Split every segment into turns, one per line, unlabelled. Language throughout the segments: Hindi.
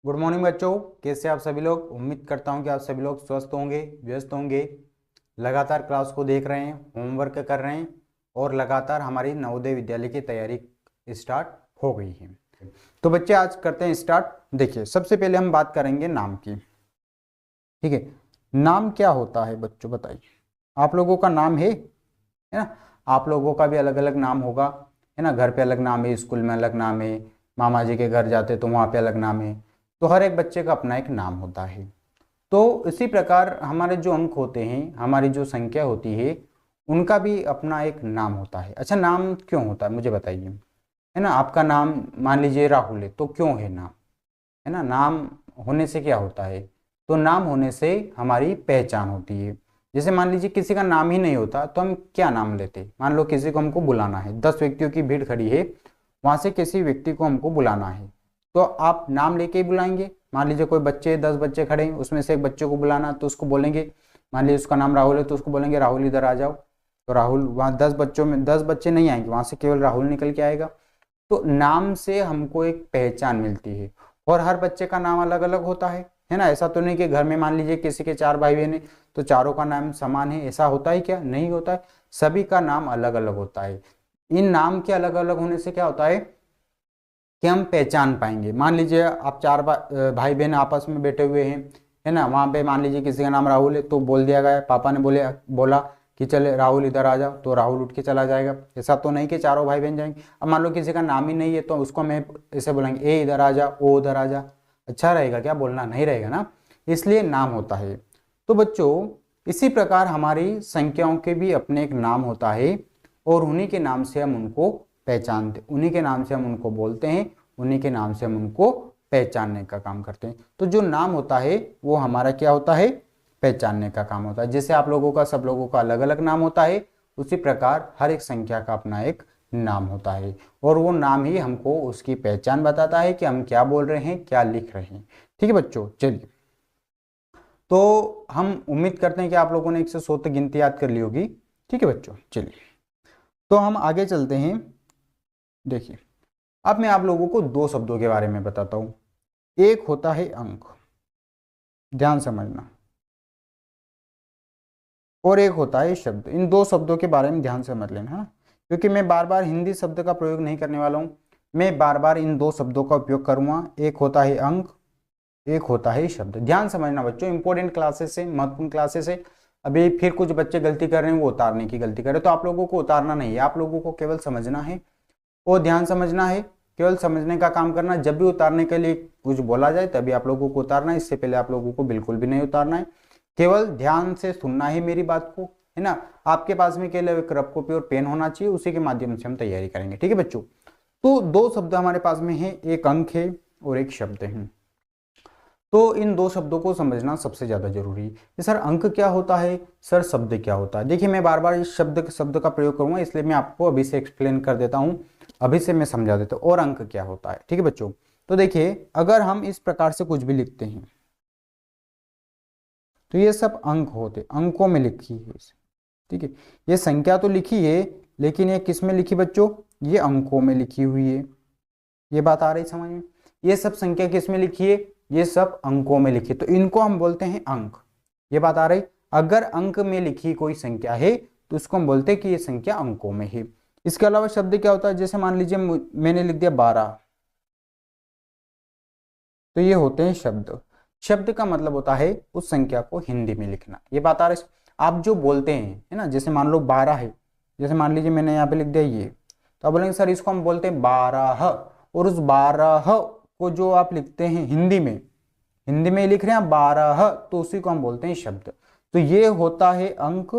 गुड मॉर्निंग बच्चों। कैसे आप सभी लोग? उम्मीद करता हूं कि आप सभी लोग स्वस्थ होंगे, व्यस्त होंगे, लगातार क्लास को देख रहे हैं, होमवर्क कर रहे हैं और लगातार हमारी नवोदय विद्यालय की तैयारी स्टार्ट हो गई है। तो बच्चे आज करते हैं स्टार्ट। देखिए, सबसे पहले हम बात करेंगे नाम की। ठीक है, नाम क्या होता है बच्चों, बताइए। आप लोगों का नाम है ना? आप लोगों का भी अलग अलग नाम होगा, है ना? घर पे अलग नाम है, स्कूल में अलग नाम है, मामा जी के घर जाते तो वहाँ पे अलग नाम है। तो हर एक बच्चे का अपना एक नाम होता है। तो इसी प्रकार हमारे जो अंक होते हैं, हमारी जो संख्या होती है, उनका भी अपना एक नाम होता है। अच्छा, नाम क्यों होता है मुझे बताइए। है ना, आपका नाम मान लीजिए राहुल है, तो क्यों है नाम? है ना, नाम होने से क्या होता है? तो नाम होने से हमारी पहचान होती है। जैसे मान लीजिए किसी का नाम ही नहीं होता तो हम क्या नाम लेते? मान लो किसी को हमको बुलाना है, 10 व्यक्तियों की भीड़ खड़ी है, वहां से किसी व्यक्ति को हमको बुलाना है, तो आप नाम लेके ही बुलाएंगे। मान लीजिए कोई बच्चे, 10 बच्चे खड़े हैं, उसमें से एक बच्चे को बुलाना, तो उसको बोलेंगे, मान लीजिए उसका नाम राहुल है, तो उसको बोलेंगे राहुल इधर आ जाओ। तो राहुल, वहाँ 10 बच्चों में 10 बच्चे नहीं आएंगे, वहां से केवल राहुल निकल के आएगा। तो नाम से हमको एक पहचान मिलती है। और हर बच्चे का नाम अलग अलग होता है ना? ऐसा तो नहीं कि घर में मान लीजिए किसी के 4 भाई बहन है तो चारों का नाम समान है, ऐसा होता है क्या? नहीं होता है। सभी का नाम अलग अलग होता है। इन नाम के अलग अलग होने से क्या होता है कि हम पहचान पाएंगे। मान लीजिए आप 4 भाई बहन आपस में बैठे हुए हैं, है ना? वहां पे मान लीजिए किसी का नाम राहुल है, तो बोल दिया गया, पापा ने बोला कि चले राहुल इधर आ जाओ, तो राहुल उठ के चला जाएगा। ऐसा तो नहीं कि चारों भाई बहन जाएंगे। अब मान लो किसी का नाम ही नहीं है, तो उसको मैं ऐसे बोलेंगे, ए इधर आ जा, ओ उधर आ जा। अच्छा रहेगा क्या? बोलना नहीं रहेगा ना, इसलिए नाम होता है। तो बच्चों, इसी प्रकार हमारी संख्याओं के भी अपने एक नाम होता है, और उन्हीं के नाम से हम उनको पहचानते, उन्हीं के नाम से हम उनको बोलते हैं, उन्हीं के नाम से हम उनको पहचानने का काम करते हैं। तो जो नाम होता है वो हमारा क्या होता है? पहचानने का काम होता है। जैसे आप लोगों का, सब लोगों का अलग अलग नाम होता है, उसी प्रकार हर एक संख्या का अपना एक नाम होता है, और वो नाम ही हमको उसकी पहचान बताता है कि हम क्या बोल रहे हैं, क्या लिख रहे हैं। ठीक है बच्चों, चलिए। तो हम उम्मीद करते हैं कि आप लोगों ने 1 से 100 तक गिनती याद कर ली होगी। ठीक है बच्चों, चलिए तो हम आगे चलते हैं। देखिए, अब मैं आप लोगों को 2 शब्दों के बारे में बताता हूं। एक होता है अंक, ध्यान समझना, और एक होता है शब्द। इन 2 शब्दों के बारे में ध्यान से समझ लेना, है ना? क्योंकि मैं बार बार हिंदी शब्द का प्रयोग नहीं करने वाला हूं, मैं बार बार इन 2 शब्दों का उपयोग करूंगा। एक होता है अंक, एक होता है शब्द। ध्यान समझना बच्चों, इंपॉर्टेंट क्लासेस है, महत्वपूर्ण क्लासेस है। अभी फिर कुछ बच्चे गलती कर रहे हैं, वो उतारने की गलती कर रहे हैं, तो आप लोगों को उतारना नहीं है, आप लोगों को केवल समझना है और ध्यान समझना है। केवल समझने का काम करना। जब भी उतारने के लिए कुछ बोला जाए तभी आप लोगों को उतारना है, इससे पहले आप लोगों को बिल्कुल भी नहीं उतारना है। केवल ध्यान से सुनना है मेरी बात को, है ना? आपके पास में केवल एक रफ कॉपी और पेन होना चाहिए, उसी के माध्यम से हम तैयारी करेंगे। ठीक है बच्चों? तो 2 शब्द हमारे पास में है, एक अंक है और एक शब्द है। तो इन 2 शब्दों को समझना सबसे ज्यादा जरूरी है कि सर अंक क्या होता है, सर शब्द क्या होता है। देखिए, मैं बार बार इस शब्द का प्रयोग करूंगा, इसलिए मैं आपको अभी से एक्सप्लेन कर देता हूं, अभी से मैं समझा देता हूं और अंक क्या होता है। ठीक है बच्चों? तो देखिए, अगर हम इस प्रकार से कुछ भी लिखते हैं तो ये सब अंक होते, अंकों में लिखी है इसे। ठीक है, ये संख्या तो लिखी है, लेकिन ये किस में लिखी बच्चों? ये अंकों में लिखी हुई है। ये बात आ रही समझ में? ये सब संख्या किस में लिखी है? ये सब अंकों में लिखी है, तो इनको हम बोलते हैं अंक। ये बात आ रही? अगर अंक में लिखी कोई संख्या है तो उसको हम बोलते हैं कि ये संख्या अंकों में है। इसके अलावा शब्द क्या होता है? जैसे मान लीजिए मैंने लिख दिया 12, तो ये होते हैं शब्द। शब्द का मतलब होता है उस संख्या को हिंदी में लिखना। ये बात आ रही? आप जो बोलते हैं, है ना, जैसे मान लो 12 है, जैसे मान लीजिए मैंने यहाँ पे लिख दिया ये, तो आप बोलेंगे सर इसको हम बोलते हैं 12, और उस 12 को जो आप लिखते हैं हिंदी में, हिंदी में लिख रहे हैं 12, तो उसी को हम बोलते हैं शब्द। तो ये होता है अंक,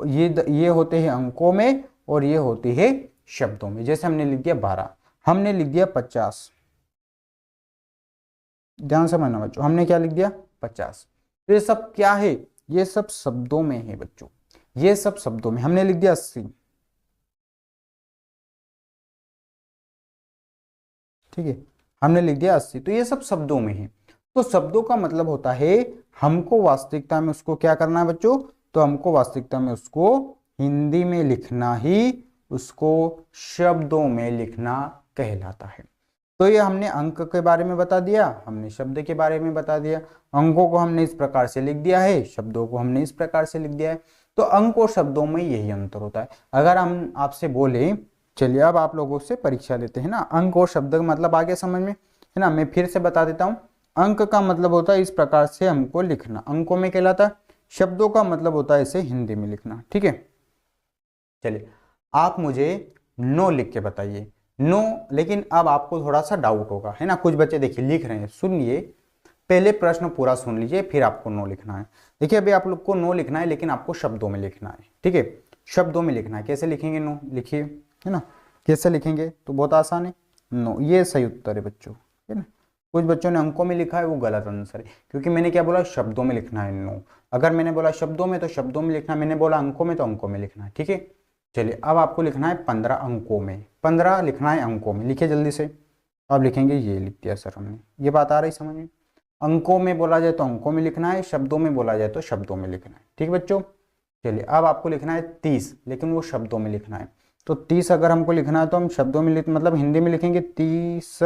ये होते हैं अंकों में, और ये होती है शब्दों में। जैसे हमने लिख दिया 12, हमने लिख दिया 50। ध्यान से समझना बच्चों, हमने क्या लिख दिया? 50। तो ये सब क्या है? ये सब शब्दों में है बच्चों, ये सब शब्दों में। हमने लिख दिया 80। ठीक है, हमने लिख दिया 80, तो ये सब शब्दों में है। तो शब्दों का मतलब होता है हमको वास्तविकता में उसको क्या करना है बच्चों? तो हमको वास्तविकता में उसको हिंदी में लिखना ही उसको शब्दों में लिखना कहलाता है। तो ये हमने अंक के बारे में बता दिया, हमने शब्द के बारे में बता दिया। अंकों को हमने इस प्रकार से लिख दिया है, शब्दों को हमने इस प्रकार से लिख दिया है। तो अंक और शब्दों में यही अंतर होता है। अगर हम आपसे बोले, चलिए अब आप लोगों से परीक्षा लेते हैं ना, अंक और शब्द का मतलब आ गया समझ में, है ना। मैं फिर से बता देता हूँ, अंक का मतलब होता है इस प्रकार से हमको लिखना, अंकों में कहलाता है। शब्दों का मतलब होता है इसे हिंदी में लिखना, ठीक है। चलिए आप मुझे नो लिख के बताइए, नो। लेकिन अब आपको थोड़ा सा डाउट होगा, है ना। कुछ बच्चे देखिए लिख रहे हैं, सुनिए, पहले प्रश्न पूरा सुन लीजिए, फिर आपको नो लिखना है। देखिए अभी आप लोग को नो लिखना है, लेकिन आपको शब्दों में लिखना है, ठीक है। शब्दों में लिखना है। कैसे लिखेंगे नो, लिखिए, है ना। कैसे लिखेंगे तो बहुत आसान है, नो, ये सही उत्तर है बच्चों, है ना। कुछ बच्चों ने अंकों में लिखा है, वो गलत आंसर है, क्योंकि मैंने क्या बोला, शब्दों में लिखना है नो। अगर मैंने बोला शब्दों में तो शब्दों में लिखना, मैंने बोला अंकों में तो अंकों में लिखना है, ठीक है। चलिए अब आपको लिखना है 15 अंकों में, 15 लिखना है अंकों में। लिखिए जल्दी से। आप लिखेंगे, ये लिख दिया सर हमने, ये बात आ रही समझ में। अंकों में बोला जाए तो अंकों में लिखना है, शब्दों में बोला जाए तो शब्दों में लिखना है, ठीक बच्चों। चलिए अब आपको लिखना है 30, लेकिन वो शब्दों में लिखना है। तो 30 अगर हमको लिखना है तो हम शब्दों में मतलब हिंदी में लिखेंगे 30।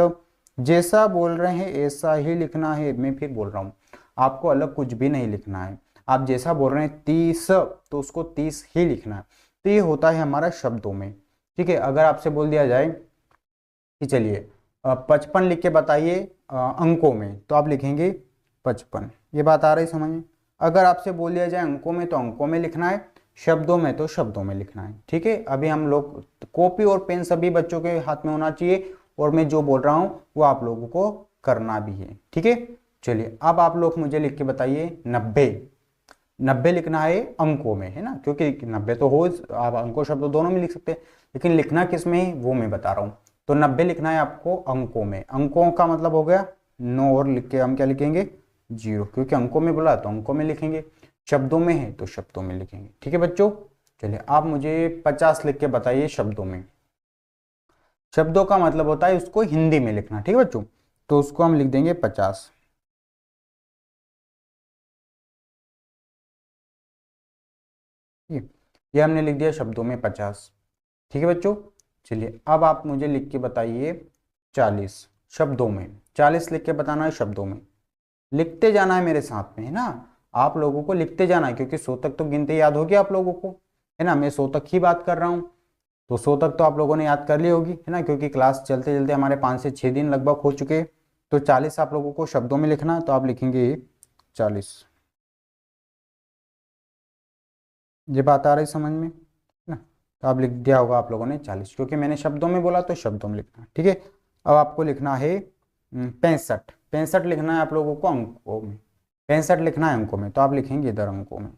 जैसा बोल रहे हैं ऐसा ही लिखना है। मैं फिर बोल रहा हूँ, आपको अलग कुछ भी नहीं लिखना है। आप जैसा बोल रहे हैं 30, तो उसको 30 ही लिखना है। तो ये होता है हमारा शब्दों में, ठीक है। अगर आपसे बोल दिया जाए कि चलिए 55 लिख के बताइए अंकों में, तो आप लिखेंगे 55। ये बात आ रही समझ में। अगर आपसे बोल दिया जाए अंकों में तो अंकों में लिखना है, शब्दों में तो शब्दों में लिखना है, ठीक है। अभी हम लोग, कॉपी और पेन सभी बच्चों के हाथ में होना चाहिए, और मैं जो बोल रहा हूँ वो आप लोगों को करना भी है, ठीक है। चलिए अब आप लोग मुझे लिख के बताइए 90। 90 लिखना है अंकों में, है ना, क्योंकि 90 तो हो, आप अंकों शब्दों दोनों में लिख सकते हैं, लेकिन लिखना किस में है वो मैं बता रहा हूँ। तो 90 लिखना है आपको अंकों में। अंकों का मतलब हो गया 9, और लिख के हम क्या लिखेंगे, 0, क्योंकि अंकों में बोला तो अंकों में लिखेंगे, शब्दों में है तो शब्दों में लिखेंगे, ठीक है बच्चों। चलिए आप मुझे 50 लिख के बताइए शब्दों में। शब्दों का मतलब होता है उसको हिंदी में लिखना, ठीक है बच्चों। तो उसको हम लिख देंगे 50, ये हमने लिख दिया शब्दों में 50, ठीक है बच्चों। चलिए अब आप मुझे लिख के बताइए 40 शब्दों में। 40 लिख के बताना है शब्दों में, लिखते जाना है मेरे साथ में, है ना। आप लोगों को लिखते जाना है, क्योंकि 100 तक तो गिनते याद होगी आप लोगों को, है ना। मैं 100 तक ही बात कर रहा हूँ, तो 100 तक तो आप लोगों ने याद कर ली होगी, है ना, क्योंकि क्लास चलते चलते हमारे 5 से 6 दिन लगभग हो चुके हैं। तो 40 आप लोगों को शब्दों में लिखना है, तो आप लिखेंगे 40। ये बात आ रही समझ में ना। तो आप लिख दिया होगा आप लोगों ने 40, क्योंकि मैंने शब्दों में बोला तो शब्दों में लिखना, ठीक है। अब आपको लिखना है 65। 65 लिखना है आप लोगों को अंकों में, 65 लिखना है अंकों में, तो आप लिखेंगे इधर अंकों में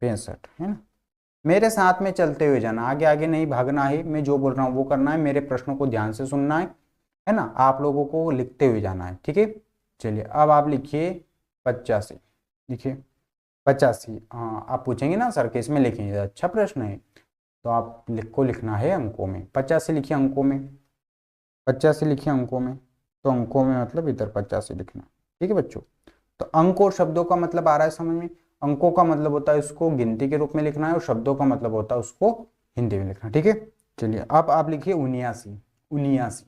65, है ना। मेरे साथ में चलते हुए जाना, आगे आगे नहीं भागना है, मैं जो बोल रहा हूँ वो करना है, मेरे प्रश्नों को ध्यान से सुनना है ना। आप लोगों को लिखते हुए जाना है, ठीक है। चलिए अब आप लिखिए 85, लिखिए 85। हाँ आप पूछेंगे ना सर किस में लिखेंगे, अच्छा प्रश्न है। तो आप को लिखना है अंकों में, 85 लिखिए अंकों में, 85 लिखिए अंकों में। तो अंकों में मतलब इधर 85 लिखना, ठीक है बच्चों। तो अंक और शब्दों का मतलब आ रहा है समझ में। अंकों का मतलब होता है उसको गिनती के रूप में लिखना है, और शब्दों का मतलब होता है उसको हिंदी में लिखना, ठीक है। चलिए अब आप लिखिए 79। 79,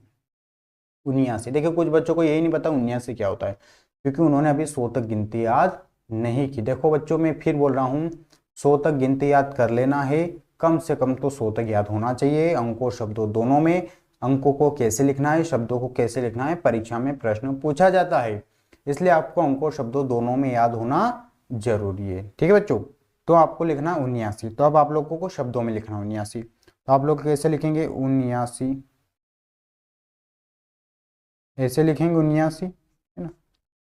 79। देखिए कुछ बच्चों को यही नहीं पता 79 क्या होता है, क्योंकि उन्होंने अभी 100 तक गिनती याद नहीं की। देखो बच्चों मैं फिर बोल रहा हूँ, 100 तक गिनती याद कर लेना है, कम से कम तो 100 तक याद होना चाहिए, अंकों शब्दों दोनों में। अंकों को कैसे लिखना है, शब्दों को कैसे लिखना है, परीक्षा में प्रश्न पूछा जाता है, इसलिए आपको अंकों शब्दों दोनों में याद होना जरूरी है, ठीक है बच्चों। तो आपको लिखना 79। तो अब आप लोगों को शब्दों में लिखना 79। तो आप लोग कैसे लिखेंगे 79, ऐसे लिखेंगे 79, है ना,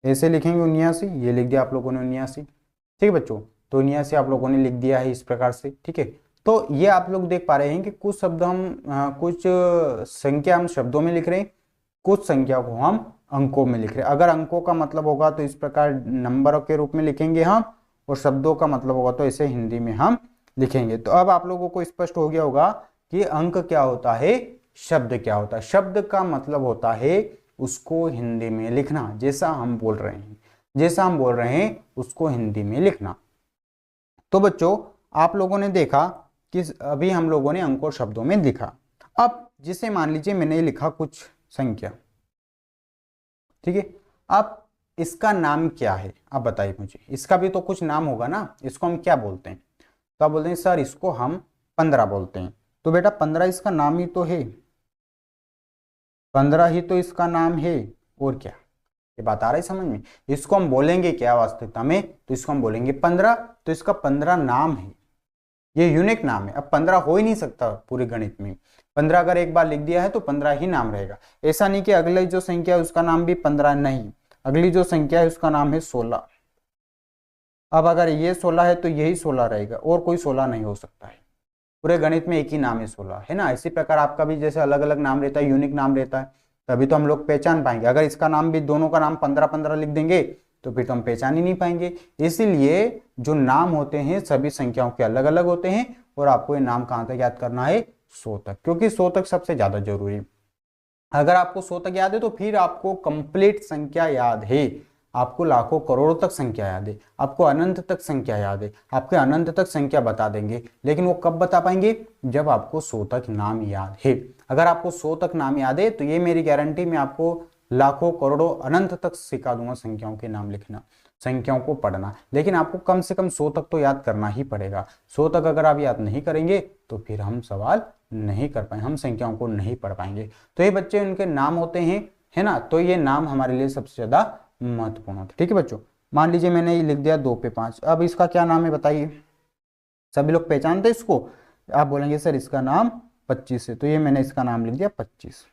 ऐसे लिखेंगे 79। ये लिख दिया आप लोगों ने 79, ठीक है बच्चों। तो 79 आप लोगों ने लिख दिया है इस प्रकार से, ठीक है। तो ये आप लोग देख पा रहे हैं कि कुछ शब्द हम कुछ संख्या हम शब्दों में लिख रहे हैं, कुछ संख्या को हम अंकों में लिख रहे हैं। अगर अंकों का मतलब होगा तो इस प्रकार नंबर के रूप में लिखेंगे हम, और शब्दों का मतलब होगा तो इसे हिंदी में हम लिखेंगे। तो अब आप लोगों को स्पष्ट हो गया होगा कि अंक क्या होता है, शब्द क्या होता है। शब्द का मतलब होता है उसको हिंदी में लिखना, जैसा हम बोल रहे हैं, जैसा हम बोल रहे हैं उसको हिंदी में लिखना। तो बच्चों आप लोगों ने देखा कि अभी हम लोगों ने अंक और शब्दों में लिखा। अब जिसे मान लीजिए मैंने लिखा कुछ संख्या। ठीक है, अब इसका नाम क्या है आप बताइए मुझे, इसका भी तो कुछ नाम होगा ना, इसको हम क्या बोलते हैं? तो आप बोलते हैं सर इसको हम 15 बोलते हैं। तो बेटा 15 इसका नाम ही तो है, 15 ही तो इसका नाम है, और क्या? ये बात आ रही समझ में? इसको हम बोलेंगे क्या वास्तविकता में? तो इसको हम बोलेंगे 15। तो इसका 15 नाम है, ये यूनिक नाम है। अब 15 हो ही नहीं सकता पूरे गणित में, 15 अगर एक बार लिख दिया है तो 15 ही नाम रहेगा। ऐसा नहीं कि अगली जो संख्या है उसका नाम भी 15, नहीं, अगली जो संख्या है उसका नाम है 16। अब अगर ये 16 है तो यही 16 रहेगा, और कोई 16 नहीं हो सकता है। पूरे गणित में एक ही नाम है 16, है ना? इसी प्रकार आपका भी जैसे अलग अलग नाम रहता है, यूनिक नाम रहता है, तभी तो हम लोग पहचान पाएंगे। अगर इसका नाम भी दोनों का नाम 15-15 लिख देंगे तो फिर तो हम पहचान ही नहीं पाएंगे। इसीलिए जो नाम होते हैं सभी संख्याओं के अलग अलग होते हैं, और आपको ये नाम कहाँ तक याद करना है? 100 तक, क्योंकि 100 तक सबसे ज्यादा जरूरी है। अगर आपको 100 तक याद है तो फिर आपको कंप्लीट संख्या याद है, आपको लाखों करोड़ों तक संख्या याद है, आपको अनंत तक संख्या याद है, आपके अनंत तक संख्या बता देंगे। लेकिन वो कब बता पाएंगे? जब आपको 100 तक नाम याद है। अगर आपको 100 तक नाम याद है तो ये मेरी गारंटी, मैं आपको लाखों करोड़ों अनंत तक सिखा दूंगा संख्याओं के नाम लिखना, संख्याओं को पढ़ना। लेकिन आपको कम से कम 100 तक तो याद करना ही पड़ेगा। 100 तक अगर आप याद नहीं करेंगे तो फिर हम सवाल नहीं कर पाएंगे, हम संख्याओं को नहीं पढ़ पाएंगे। तो ये बच्चे उनके नाम होते हैं, है ना? तो ये नाम हमारे लिए सबसे ज्यादा महत्वपूर्ण होता है। ठीक है बच्चों, मान लीजिए मैंने ये लिख दिया 2 पे 5, अब इसका क्या नाम है बताइए? सभी लोग पहचानते हैं इसको? आप बोलेंगे सर इसका नाम 25 है, तो ये मैंने इसका नाम लिख दिया 25,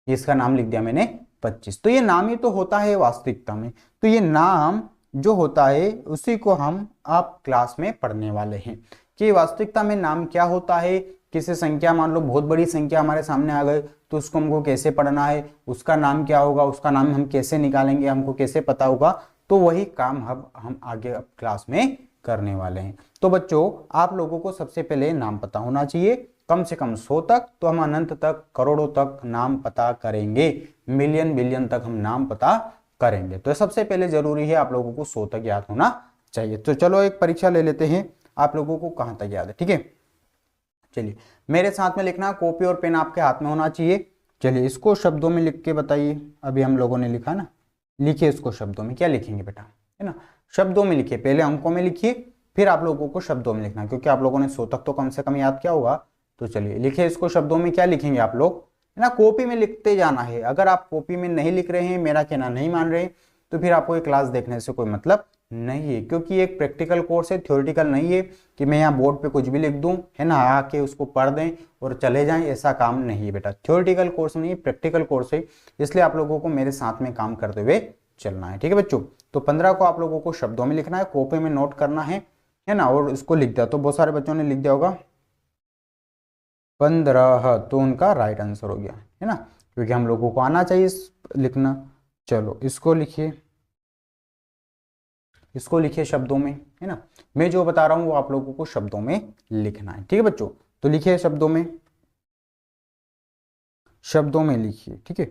इसका नाम लिख दिया मैंने 25। तो ये नाम ही तो होता है वास्तविकता में। तो ये नाम जो होता है उसी को हम आप क्लास में पढ़ने वाले हैं कि वास्तविकता में नाम क्या होता है। किसी संख्या, मान लो बहुत बड़ी संख्या हमारे सामने आ गई तो उसको हमको कैसे पढ़ना है, उसका नाम क्या होगा, उसका नाम हम कैसे निकालेंगे, हमको कैसे पता होगा। तो वही काम हम आगे अब क्लास में करने वाले हैं। तो बच्चों आप लोगों को सबसे पहले नाम पता होना चाहिए, कम से कम 100 तक, तो हम अनंत तक, करोड़ों तक नाम पता करेंगे, मिलियन बिलियन तक हम नाम पता करेंगे। तो सबसे पहले जरूरी है आप लोगों को 100 तक याद होना चाहिए। तो चलो एक परीक्षा ले लेते हैं, आप लोगों को कहां तक याद है। ठीक है, चलिए मेरे साथ में लिखना, कॉपी और पेन आपके हाथ में होना चाहिए। चलिए इसको शब्दों में लिख के बताइए। अभी हम लोगों ने लिखा ना, लिखिए इसको शब्दों में। क्या लिखेंगे बेटा, है ना? शब्दों में लिखिए, पहले अंकों में लिखिए, फिर आप लोगों को शब्दों में लिखना, क्योंकि आप लोगों ने 100 तक तो कम से कम याद किया होगा। तो चलिए लिखिए इसको शब्दों में। क्या लिखेंगे आप लोग, है ना? कॉपी में लिखते जाना है। अगर आप कॉपी में नहीं लिख रहे हैं, मेरा कहना नहीं मान रहे, तो फिर आपको ये क्लास देखने से कोई मतलब नहीं है, क्योंकि एक प्रैक्टिकल कोर्स है, थ्योरेटिकल नहीं है कि मैं यहाँ बोर्ड पे कुछ भी लिख दूं, है ना, आके उसको पढ़ दें और चले जाएं। ऐसा काम नहीं है बेटा, थ्योरेटिकल कोर्स नहीं है, प्रैक्टिकल कोर्स है। इसलिए आप लोगों को मेरे साथ में काम करते हुए चलना है। ठीक है बच्चों, तो 15 को आप लोगों को शब्दों में लिखना है, कॉपी में नोट करना है ना, और इसको लिख दिया। तो बहुत सारे बच्चों ने लिख दिया होगा 15, तो उनका राइट आंसर हो गया, है ना, क्योंकि हम लोगों को आना चाहिए लिखना। चलो इसको लिखिए, इसको लिखिए शब्दों में, है ना। मैं जो बता रहा हूं वो आप लोगों को शब्दों में लिखना है। ठीक है बच्चों, तो लिखिए शब्दों में, शब्दों में लिखिए। ठीक है,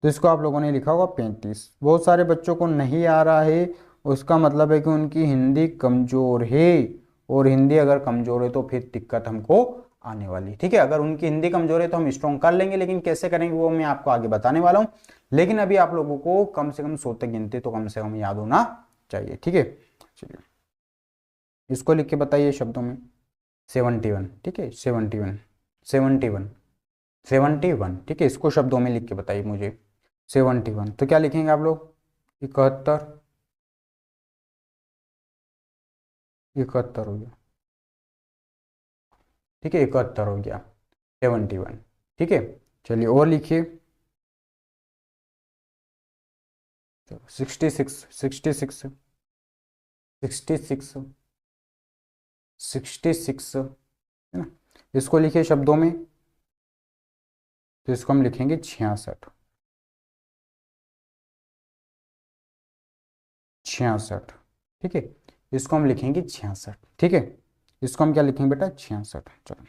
तो इसको आप लोगों ने लिखा होगा 35। बहुत सारे बच्चों को नहीं आ रहा है, उसका मतलब है कि उनकी हिंदी कमजोर है, और हिंदी अगर कमजोर है तो फिर दिक्कत हमको आने वाली। ठीक है, अगर उनकी हिंदी कमजोर है तो हम स्ट्रॉन्ग कर लेंगे, लेकिन कैसे करेंगे वो मैं आपको आगे बताने वाला हूं। लेकिन अभी आप लोगों को कम से कम 100 तक गिनती तो कम से कम याद होना चाहिए। ठीक है, चलिए इसको लिख के बताइए शब्दों में। 71, ठीक है, 71, 71, 71। ठीक है, इसको शब्दों में लिख के बताइए मुझे। 71, तो क्या लिखेंगे आप लोग? 71, 71 हो गया। ठीक है, 71 हो गया, 71। ठीक है, चलिए और लिखिए। 66, 66, 66, 66, है ना, इसको लिखिए शब्दों में। तो इसको हम लिखेंगे 66, 66। ठीक है, इसको हम लिखेंगे 66। ठीक है, इसको हम क्या लिखेंगे बेटा? 66। चलो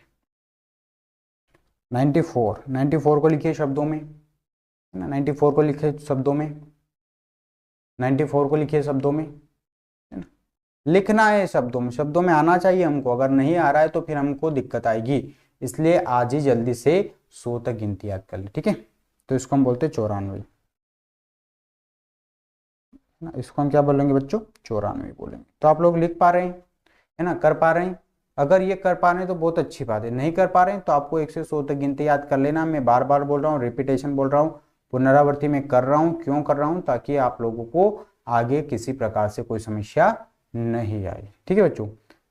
94, 94 को लिखिए शब्दों में, है ना, 94 को लिखिए शब्दों में, 94 को लिखिए शब्दों में, है ना। लिखना है शब्दों में, शब्दों में आना चाहिए हमको। अगर नहीं आ रहा है तो फिर हमको दिक्कत आएगी, इसलिए आज ही जल्दी से 100 तक गिनती याद कर ले, ठीक है। तो इसको हम बोलते हैं 94 ना, इसको हम क्या बोलेंगे बच्चों, 94 बोलेंगे। तो आप लोग लिख पा रहे हैं, है ना, कर पा रहे हैं। अगर ये कर पा रहे हैं तो बहुत अच्छी बात है, नहीं कर पा रहे हैं तो आपको 1 से 100 तक गिनती याद कर लेना। मैं बार बार बोल रहा हूँ, रिपीटेशन बोल रहा हूँ, पुनरावृत्ति में कर रहा हूँ। क्यों कर रहा हूँ, ताकि आप लोगों को आगे किसी प्रकार से कोई समस्या नहीं आए, ठीक है बच्चों।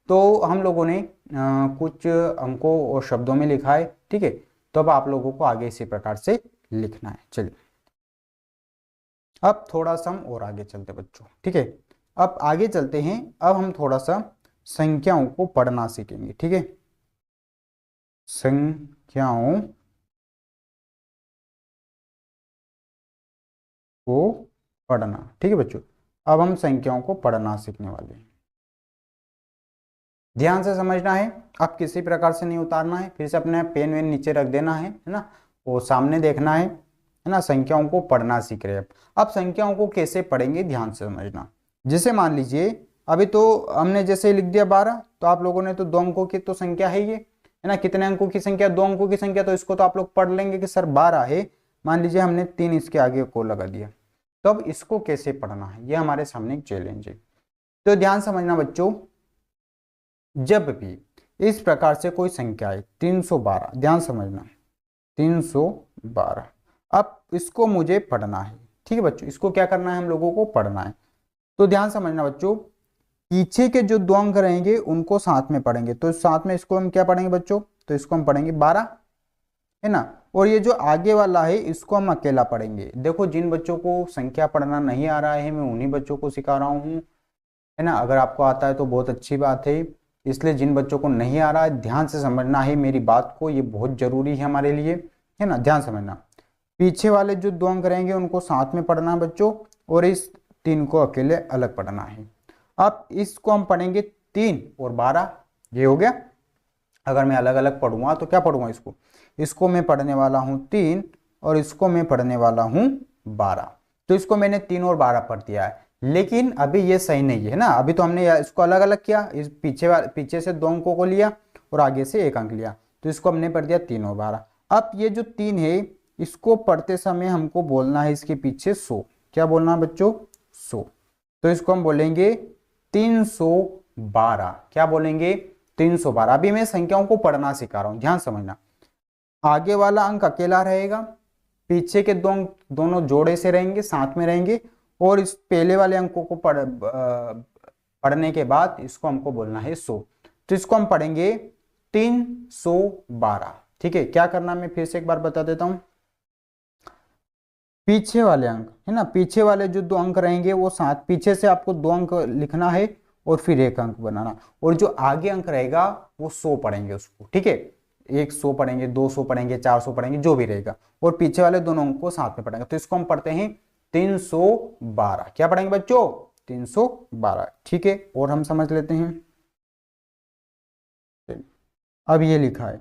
तो हम लोगों ने कुछ अंकों और शब्दों में लिखा है, ठीक है। तो अब आप लोगों को आगे इसी प्रकार से लिखना है। चलिए अब थोड़ा सा हम और आगे चलते बच्चों, ठीक है। अब आगे चलते हैं, अब हम थोड़ा सा संख्याओं को पढ़ना सीखेंगे, ठीक है। संख्याओं को पढ़ना, ठीक है बच्चों। अब हम संख्याओं को पढ़ना सीखने वाले हैं। ध्यान से समझना है, अब किसी प्रकार से नहीं उतारना है, फिर से अपने पेन वेन नीचे रख देना है ना, वो सामने देखना है ना। संख्याओं को पढ़ना सीख रहे हैं। अब संख्याओं को कैसे पढ़ेंगे, ध्यान से समझना। जैसे मान लीजिए अभी तो हमने जैसे लिख दिया 12, तो आप लोगों ने तो 2 अंकों की तो संख्या है ये, है ना। कितने अंकों की संख्या, 2 अंकों की संख्या, तो इसको तो आप लोग पढ़ लेंगे कि सर 12 है। मान लीजिए हमने 3 इसके आगे को लगा दिया, तो अब इसको कैसे पढ़ना है, ये हमारे सामने एक चैलेंज है। तो ध्यान समझना बच्चों, जब भी इस प्रकार से कोई संख्या है 312, ध्यान समझना 312, अब इसको मुझे पढ़ना है, ठीक है बच्चों। इसको क्या करना है, हम लोगों को पढ़ना है। तो ध्यान समझना बच्चों, पीछे के जो 2 अंक रहेंगे उनको साथ में पढ़ेंगे, तो साथ में इसको हम क्या पढ़ेंगे बच्चों, तो इसको हम पढ़ेंगे 12, है ना। और ये जो आगे वाला है इसको हम अकेला पढ़ेंगे। देखो जिन बच्चों को संख्या पढ़ना नहीं आ रहा है, मैं उन्हीं बच्चों को सिखा रहा हूँ, है ना। अगर आपको आता है तो बहुत अच्छी बात है, इसलिए जिन बच्चों को नहीं आ रहा है ध्यान से समझना है मेरी बात को, ये बहुत जरूरी है हमारे लिए, है ना। ध्यान समझना, पीछे वाले जो 2 अंक रहेंगे उनको साथ में पढ़ना है बच्चों, और इस 3 को अकेले अलग पढ़ना है। अब इसको हम पढ़ेंगे 3 और 12, ये हो गया। अगर मैं अलग अलग पढ़ूंगा तो क्या पढ़ूंगा, इसको मैं पढ़ने वाला हूं 3 और इसको मैं पढ़ने वाला हूं 12। तो इसको मैंने 3 और 12 पढ़ दिया है, लेकिन अभी ये सही नहीं है ना। अभी तो हमने इसको अलग अलग किया, इस पीछे से 2 अंकों को लिया और आगे से 1 अंक लिया, तो इसको हमने पढ़ दिया 3 और 12। अब ये जो 3 है इसको पढ़ते समय हमको बोलना है इसके पीछे 100, क्या बोलना है बच्चों, 100। तो इसको हम बोलेंगे 312, क्या बोलेंगे, 312। अभी मैं संख्याओं को पढ़ना सिखा रहा हूं, ध्यान समझना। आगे वाला अंक अकेला रहेगा, पीछे के 2 अंक दोनों जोड़े से रहेंगे, साथ में रहेंगे, और इस पहले वाले अंकों को पढ़ने के बाद इसको हमको बोलना है 100। तो इसको हम पढ़ेंगे 312, ठीक है। क्या करना मैं फिर से एक बार बता देता हूं, पीछे वाले अंक, है ना, पीछे वाले जो 2 अंक रहेंगे वो साथ, पीछे से आपको 2 अंक लिखना है और फिर 1 अंक बनाना, और जो आगे अंक रहेगा वो 100 पढ़ेंगे उसको, ठीक है। 100 पढ़ेंगे, 200 पढ़ेंगे, 400 पढ़ेंगे, जो भी रहेगा, और पीछे वाले दोनों अंक को साथ में पढ़ेंगे। तो इसको हम पढ़ते हैं 312, क्या पढ़ेंगे बच्चों, 312, ठीक है। और हम समझ लेते हैं, अब ये लिखा है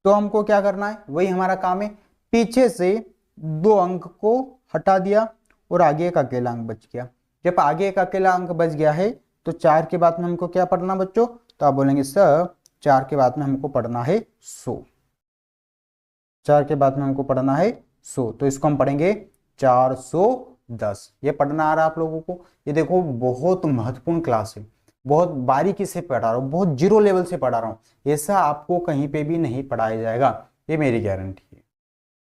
तो हमको क्या करना है, वही हमारा काम है। पीछे से 2 अंक को हटा दिया और आगे एक अकेला अंक बच गया। जब आगे एक अकेला अंक बच गया है तो 4 के बाद में हमको क्या पढ़ना बच्चों, तो आप बोलेंगे सर 4 के बाद में हमको पढ़ना है 100, 4 के बाद में हमको पढ़ना है 100। तो इसको हम पढ़ेंगे 410। ये पढ़ना आ रहा है आप लोगों को, ये देखो बहुत महत्वपूर्ण क्लास है, बहुत बारीकी से पढ़ा रहा हूँ, बहुत जीरो लेवल से पढ़ा रहा हूँ। ऐसा आपको कहीं पे भी नहीं पढ़ाया जाएगा, ये मेरी गारंटी है।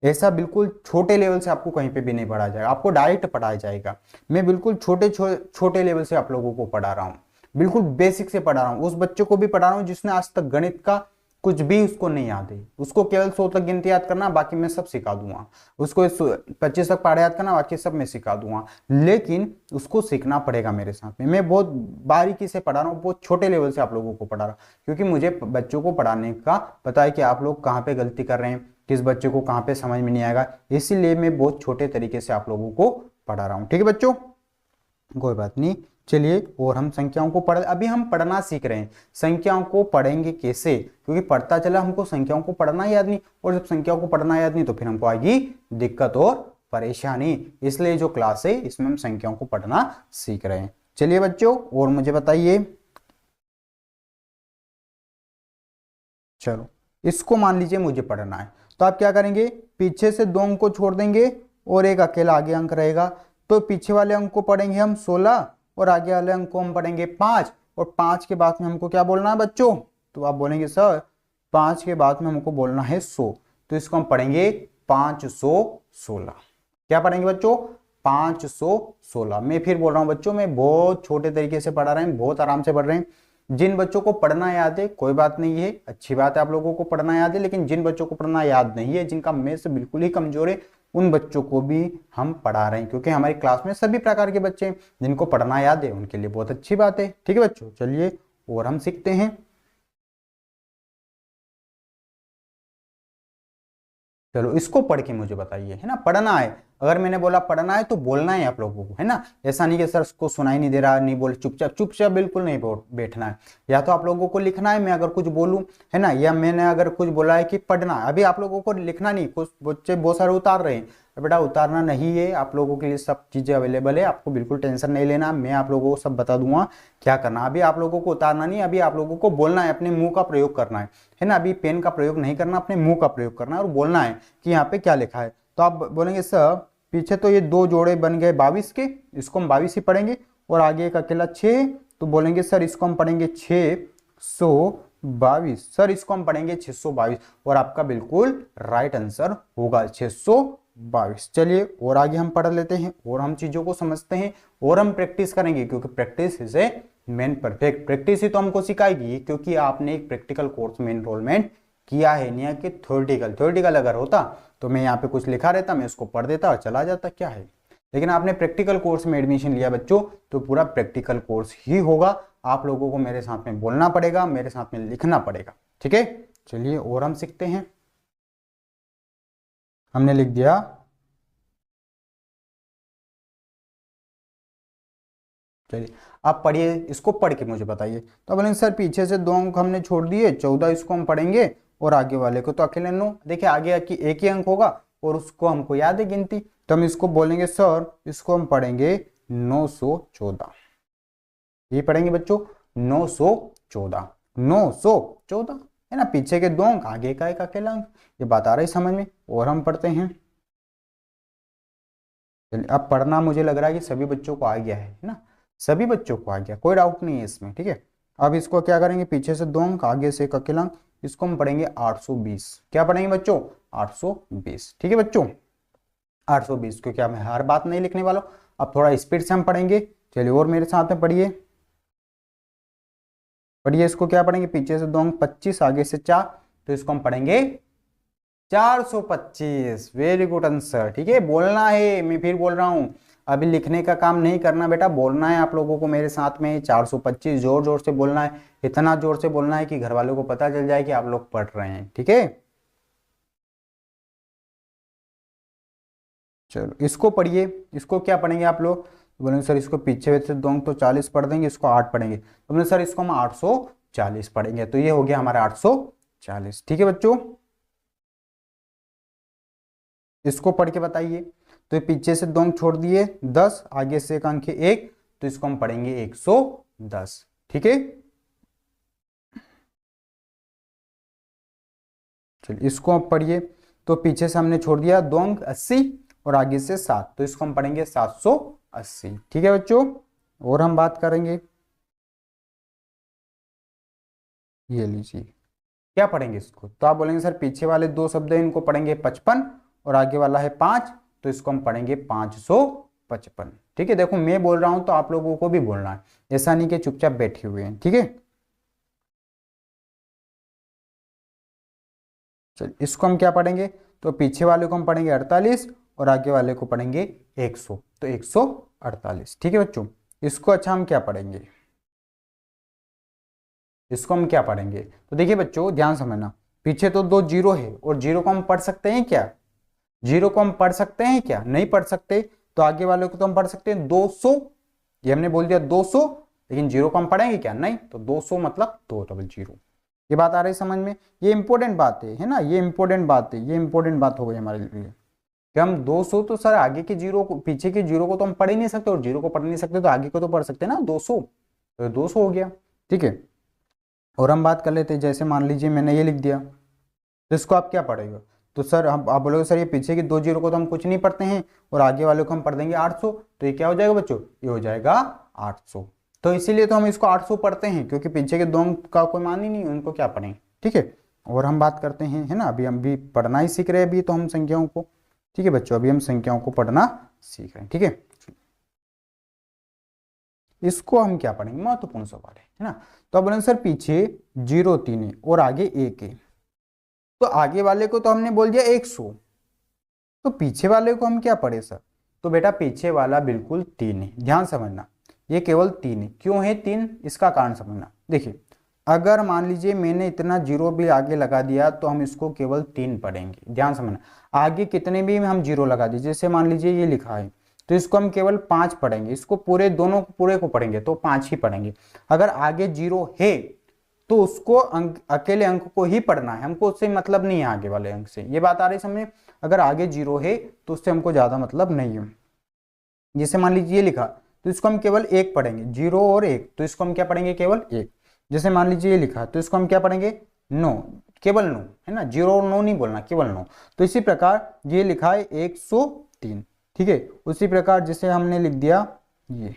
ऐसा बिल्कुल छोटे लेवल से आपको कहीं पे भी नहीं पढ़ाया जाएगा, आपको डायरेक्ट पढ़ाया जाएगा। मैं बिल्कुल छोटे लेवल से आप लोगों को पढ़ा रहा हूँ, बिल्कुल बेसिक से पढ़ा रहा हूँ। उस बच्चे को भी पढ़ा रहा हूँ जिसने आज तक गणित का कुछ भी उसको नहीं याद है, उसको केवल 100 तक गिनती याद करना, बाकी मैं सब सिखा दूंगा। उसको 25 तक पढ़ा याद करना, बाकी सब मैं सिखा दूंगा, लेकिन उसको सीखना पड़ेगा मेरे साथ में। मैं बहुत बारीकी से पढ़ा रहा हूँ, बहुत छोटे लेवल से आप लोगों को पढ़ा रहा हूँ, क्योंकि मुझे बच्चों को पढ़ाने का पता है कि आप लोग कहाँ पे गलती कर रहे हैं, किस बच्चे को कहाँ पे समझ में नहीं आएगा, इसीलिए मैं बहुत छोटे तरीके से आप लोगों को पढ़ा रहा हूँ, ठीक है बच्चों, कोई बात नहीं। चलिए और हम संख्याओं को अभी हम पढ़ना सीख रहे हैं, संख्याओं को पढ़ेंगे कैसे, क्योंकि पढ़ता चला हमको संख्याओं को पढ़ना याद नहीं, और जब संख्याओं को पढ़ना याद नहीं तो फिर हमको आएगी दिक्कत और परेशानी। इसलिए जो क्लास है इसमें हम संख्याओं को पढ़ना सीख रहे हैं। चलिए बच्चों और मुझे बताइए, चलो इसको मान लीजिए मुझे पढ़ना है, तो आप क्या करेंगे, पीछे से 2 अंक को छोड़ देंगे और एक अकेला आगे अंक रहेगा, तो पीछे वाले अंक को पढ़ेंगे हम 16 और आगे वाले अंक को हम पढ़ेंगे 5, और 5 के बाद में हमको क्या बोलना है बच्चों, तो आप बोलेंगे सर 5 के बाद में हमको बोलना है 100, तो इसको हम पढ़ेंगे 516। क्या पढ़ेंगे बच्चों, 516। मैं फिर बोल रहा हूं बच्चों, मैं बहुत छोटे तरीके से पढ़ा रहे हैं, बहुत आराम से पढ़ रहे हैं। जिन बच्चों को पढ़ना याद है कोई बात नहीं है, अच्छी बात है आप लोगों को पढ़ना याद है, लेकिन जिन बच्चों को पढ़ना याद नहीं है, जिनका मैथ्स बिल्कुल ही कमजोर है, उन बच्चों को भी हम पढ़ा रहे हैं, क्योंकि हमारी क्लास में सभी प्रकार के बच्चे हैं, जिनको पढ़ना याद है उनके लिए बहुत अच्छी बात है। ठीक है बच्चों, चलिए और हम सीखते हैं। चलो इसको पढ़ के मुझे बताइए, है ना, पढ़ना है। अगर मैंने बोला पढ़ना है तो बोलना है आप लोगों को, है ना, ऐसा नहीं कि सर उसको सुनाई नहीं दे रहा, नहीं बोले, चुपचाप चुपचाप बिल्कुल नहीं बैठना है। या तो आप लोगों को लिखना है, मैं अगर कुछ बोलूं, है ना, या मैंने अगर कुछ बोला है कि पढ़ना, अभी आप लोगों को लिखना नहीं, कुछ बच्चे बहुत सारे उतार रहे हैं, बेटा उतारना नहीं है, आप लोगों के लिए सब चीजें अवेलेबल है, आपको बिल्कुल टेंशन नहीं लेना, मैं आप लोगों को सब बता दूंगा क्या करना। अभी आप लोगों को उतारना नहीं, अभी आप लोगों को बोलना है, अपने मुंह का प्रयोग करना है ना, अभी पेन का प्रयोग नहीं करना, अपने मुंह का प्रयोग करना है और बोलना है कि यहाँ पे क्या लिखा है। तो आप बोलेंगे सर पीछे तो ये 2 जोड़े बन गए 22 के, इसको हम 22 ही पढ़ेंगे, और आगे एक अकेला 6, तो बोलेंगे सर इसको हम पढ़ेंगे 622, सर इसको हम पढ़ेंगे 622, और आपका बिल्कुल राइट आंसर होगा 622। चलिए और आगे हम पढ़ लेते हैं और हम चीजों को समझते हैं और हम प्रैक्टिस करेंगे, क्योंकि practice is a man perfect. Practice ही तो हमको सिखाएगी, क्योंकि आपने एक प्रैक्टिकल कोर्स में एनरोलमेंट किया है, नहीं कि थ्योरेटिकल अगर होता तो मैं यहाँ पे कुछ लिखा रहता, मैं उसको पढ़ देता और चला जाता, क्या है। लेकिन आपने प्रैक्टिकल कोर्स में एडमिशन लिया बच्चों, तो पूरा प्रैक्टिकल कोर्स ही होगा, आप लोगों को मेरे साथ में बोलना पड़ेगा, मेरे साथ में लिखना पड़ेगा। ठीक है, चलिए और हम सीखते हैं। हमने लिख दिया, चलिए आप पढ़िए, इसको पढ़ के मुझे बताइए। तो बोलेंगे सर पीछे से 2 अंक हमने छोड़ दिए 14, इसको हम पढ़ेंगे, और आगे वाले को तो अकेले 9। देखिए आगे की एक ही अंक होगा और उसको हमको याद है गिनती, तो हम इसको बोलेंगे सर इसको हम पढ़ेंगे 914। ये पढ़ेंगे बच्चों 914, 914, है ना, पीछे के 2 अंक आगे का एक अकेला अंक, ये बात आ रही समझ में। और हम पढ़ते हैं, चलिए अब पढ़ना मुझे लग रहा है कि सभी बच्चों को आ गया है ना, सभी बच्चों को आ गया, कोई डाउट नहीं है इसमें। ठीक है, अब इसको क्या करेंगे, पीछे से 2 अंक आगे से एक अकेला अंक, इसको हम पढ़ेंगे 820। क्या पढ़ेंगे बच्चों, 820। ठीक है बच्चों, 820, क्योंकि मैं हर बात नहीं लिखने वाला हूं, अब थोड़ा स्पीड से हम पढ़ेंगे। चलिए और मेरे साथ में पढ़िए, पढ़िए इसको क्या पढ़ेंगे, पीछे से 2 अंक 25 आगे से 4, तो इसको हम पढ़ेंगे 425। Very good answer. ठीक है, बोलना है, मैं फिर बोल रहा हूं, अभी लिखने का काम नहीं करना बेटा, बोलना है आप लोगों को मेरे साथ में 425, जोर जोर से बोलना है, इतना जोर से बोलना है कि घर वालों को पता चल जाए कि आप लोग पढ़ रहे हैं। ठीक है, चलो इसको पढ़िए, इसको क्या पढ़ेंगे आप लोग, बोलेंगे सर इसको पीछे से 2 अंक तो 40 पढ़ देंगे, इसको 8 पढ़ेंगे, तो बोले सर इसको हम 840 पढ़ेंगे, तो ये हो गया हमारा 840। ठीक है बच्चों, इसको पढ़ के बताइए। तो पीछे से 2 अंक छोड़ दिए 10, आगे से एक अंक है 1, तो इसको हम पढ़ेंगे 110। ठीक है, चलिए इसको आप पढ़िए। तो पीछे से हमने छोड़ दिया 2 अंक 80 और आगे से 7, तो इसको हम पढ़ेंगे 780। ठीक है बच्चों, और हम बात करेंगे, ये लीजिए क्या पढ़ेंगे इसको, तो आप बोलेंगे सर पीछे वाले 2 शब्द हैं इनको पढ़ेंगे 55 और आगे वाला है 5, तो इसको हम पढ़ेंगे 555। ठीक है, देखो मैं बोल रहा हूं तो आप लोगों को भी बोलना है, ऐसा नहीं कि चुपचाप बैठे हुए हैं। ठीक है, चलिए इसको हम क्या पढ़ेंगे, तो पीछे वाले को हम पढ़ेंगे 48 और आगे वाले को पढ़ेंगे 100, तो 148। ठीक है बच्चों, इसको अच्छा हम क्या पढ़ेंगे, इसको हम क्या पढ़ेंगे, तो देखिए बच्चों ध्यान समझना, पीछे तो 2 जीरो है और जीरो को हम पढ़ सकते हैं क्या, जीरो को हम पढ़ सकते हैं क्या, नहीं पढ़ सकते, तो आगे वाले को तो हम पढ़ सकते हैं 200, ये हमने बोल दिया 200, लेकिन जीरो को हम पढ़ेंगे क्या, नहीं, तो 200 मतलब 2 डबल जीरो। ये बात आ रही समझ में, ये इंपॉर्टेंट बात है ना, ये इंपॉर्टेंट बात है, ये इंपॉर्टेंट बात हो गई हमारे लिए कि हम 200, तो सर आगे के जीरो को, पीछे के जीरो को तो हम पढ़ ही नहीं सकते, और जीरो को पढ़ नहीं सकते तो आगे को तो पढ़ सकते हैं ना 200, तो 200 हो गया। ठीक है, और हम बात कर लेते हैं, जैसे मान लीजिए मैंने ये लिख दिया, तो इसको आप क्या पढ़ेगा, तो सर हम आप बोलोगे सर ये पीछे की 2 जीरो को तो हम कुछ नहीं पढ़ते हैं और आगे वाले को हम पढ़ देंगे 800, तो ये क्या हो जाएगा बच्चों, ये हो जाएगा 800। तो इसीलिए तो हम इसको 800 पढ़ते हैं, क्योंकि पीछे के 2 अंक का कोई मान ही नहीं, उनको क्या पढ़ेंगे। ठीक है, और हम बात करते हैं, है ना, अभी हम भी पढ़ना ही सीख रहे हैं अभी तो हम संख्याओं को। ठीक है बच्चों, अभी हम संख्याओं को पढ़ना सीख रहे हैं। ठीक है, इसको हम क्या पढ़ेंगे, महत्वपूर्ण सवाल है ना। तो अब बोलेंगे सर पीछे 0 3 है और आगे 1 है, तो आगे वाले को तो हमने बोल दिया 100, तो पीछे वाले को हम क्या पढ़े सर, तो बेटा पीछे वाला बिल्कुल 3 है। ध्यान समझना, ये केवल 3 है। क्यों है 3, इसका कारण समझना। देखिए अगर मान लीजिए मैंने इतना 0 भी आगे लगा दिया तो हम इसको केवल 3 पढ़ेंगे। ध्यान समझना, आगे कितने भी हम 0 लगा दिए, जैसे मान लीजिए ये लिखा है तो इसको हम केवल 5 पढ़ेंगे, इसको पूरे दोनों पूरे को पढ़ेंगे तो 5 ही पढ़ेंगे। अगर आगे 0 है तो उसको अकेले अंक को ही पढ़ना है, हमको उससे मतलब नहीं है आगे वाले अंक से। ये बात आ रही समझे, अगर आगे 0 है तो उससे हमको ज्यादा मतलब नहीं है। जैसे मान लीजिए ये लिखा तो इसको हम केवल 1 पढ़ेंगे, 0 और 1, तो इसको हम क्या पढ़ेंगे, केवल 1। जैसे मान लीजिए ये लिखा तो इसको हम क्या पढ़ेंगे, 9, केवल 9, है ना, 0 और 9 नहीं बोलना, केवल 9। तो इसी प्रकार ये लिखा है 103। ठीक है, उसी प्रकार जैसे हमने लिख दिया ये,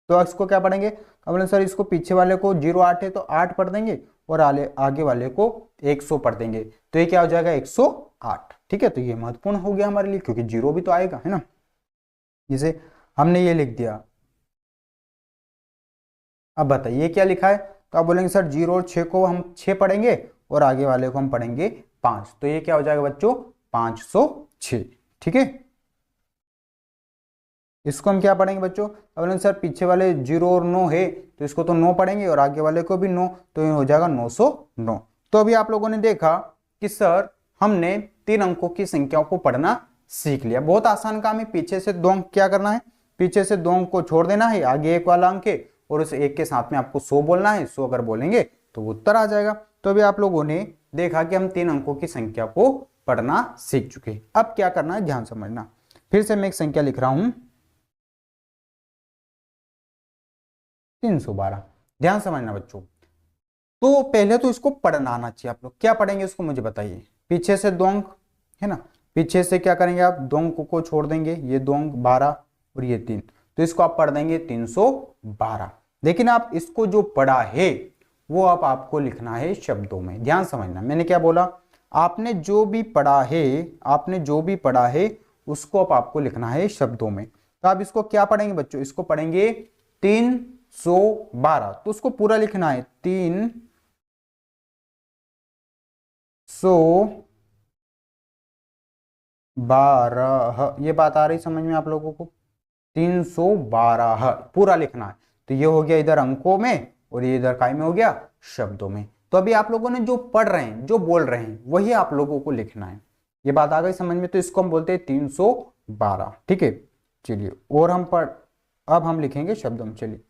तो इसको क्या पढ़ेंगे, अब बोले सर इसको पीछे वाले को 0 8 है तो 8 पढ़ देंगे और आगे वाले को 100 पढ़ देंगे, तो ये क्या हो जाएगा 108। ठीक है, तो ये महत्वपूर्ण हो गया हमारे लिए, क्योंकि 0 भी तो आएगा, है ना। जैसे हमने ये लिख दिया, अब बताइए क्या लिखा है, तो आप बोलेंगे सर 0 और 6 को हम 6 पढ़ेंगे और आगे वाले को हम पढ़ेंगे 5, तो ये क्या हो जाएगा बच्चों 506। ठीक है, इसको हम क्या पढ़ेंगे बच्चों, अब बोलेंगे सर पीछे वाले 0 और 9 है तो इसको तो 9 पढ़ेंगे और आगे वाले को भी 9, तो ये हो जाएगा 909। तो अभी आप लोगों ने देखा कि सर हमने 3 अंकों की संख्याओं को पढ़ना सीख लिया। बहुत आसान काम है, पीछे से 2 अंक क्या करना है, पीछे से 2 अंक को छोड़ देना है, आगे 1 वाला अंक है और उस 1 के साथ में आपको 100 बोलना है। 100 अगर बोलेंगे तो वो उत्तर आ जाएगा। तो अभी आप लोगों ने देखा कि हम 3 अंकों की संख्या को पढ़ना सीख चुके। अब क्या करना है ध्यान समझना, फिर से मैं एक संख्या लिख रहा हूं 312। ध्यान समझना बच्चों, तो पहले तो इसको पढ़ना आना चाहिए। आप लोग क्या पढ़ेंगे उसको मुझे बताइए, पीछे से 2 अंक है ना, पीछे से क्या करेंगे आप 2 अंकों को छोड़ देंगे, ये 2 अंक 12 और ये 3, तो इसको आप पढ़ देंगे 312। लेकिन आप इसको जो पढ़ा है वो अब आपको लिखना है शब्दों में। ध्यान समझना, मैंने क्या बोला, आपने जो भी पढ़ा है, आपने जो भी पढ़ा है उसको अब आपको लिखना है शब्दों में। तो आप इसको क्या पढ़ेंगे बच्चों, इसको पढ़ेंगे 312, तो उसको पूरा लिखना है 312। ये बात आ रही समझ में आप लोगों को, 312 पूरा लिखना है। तो ये हो गया इधर अंकों में और ये इधर काय में हो गया शब्दों में। तो अभी आप लोगों ने जो पढ़ रहे हैं, जो बोल रहे हैं, वही आप लोगों को लिखना है। ये बात आ गई समझ में, तो इसको हम बोलते हैं 312। ठीक है, चलिए और अब हम लिखेंगे शब्दों में। चलिए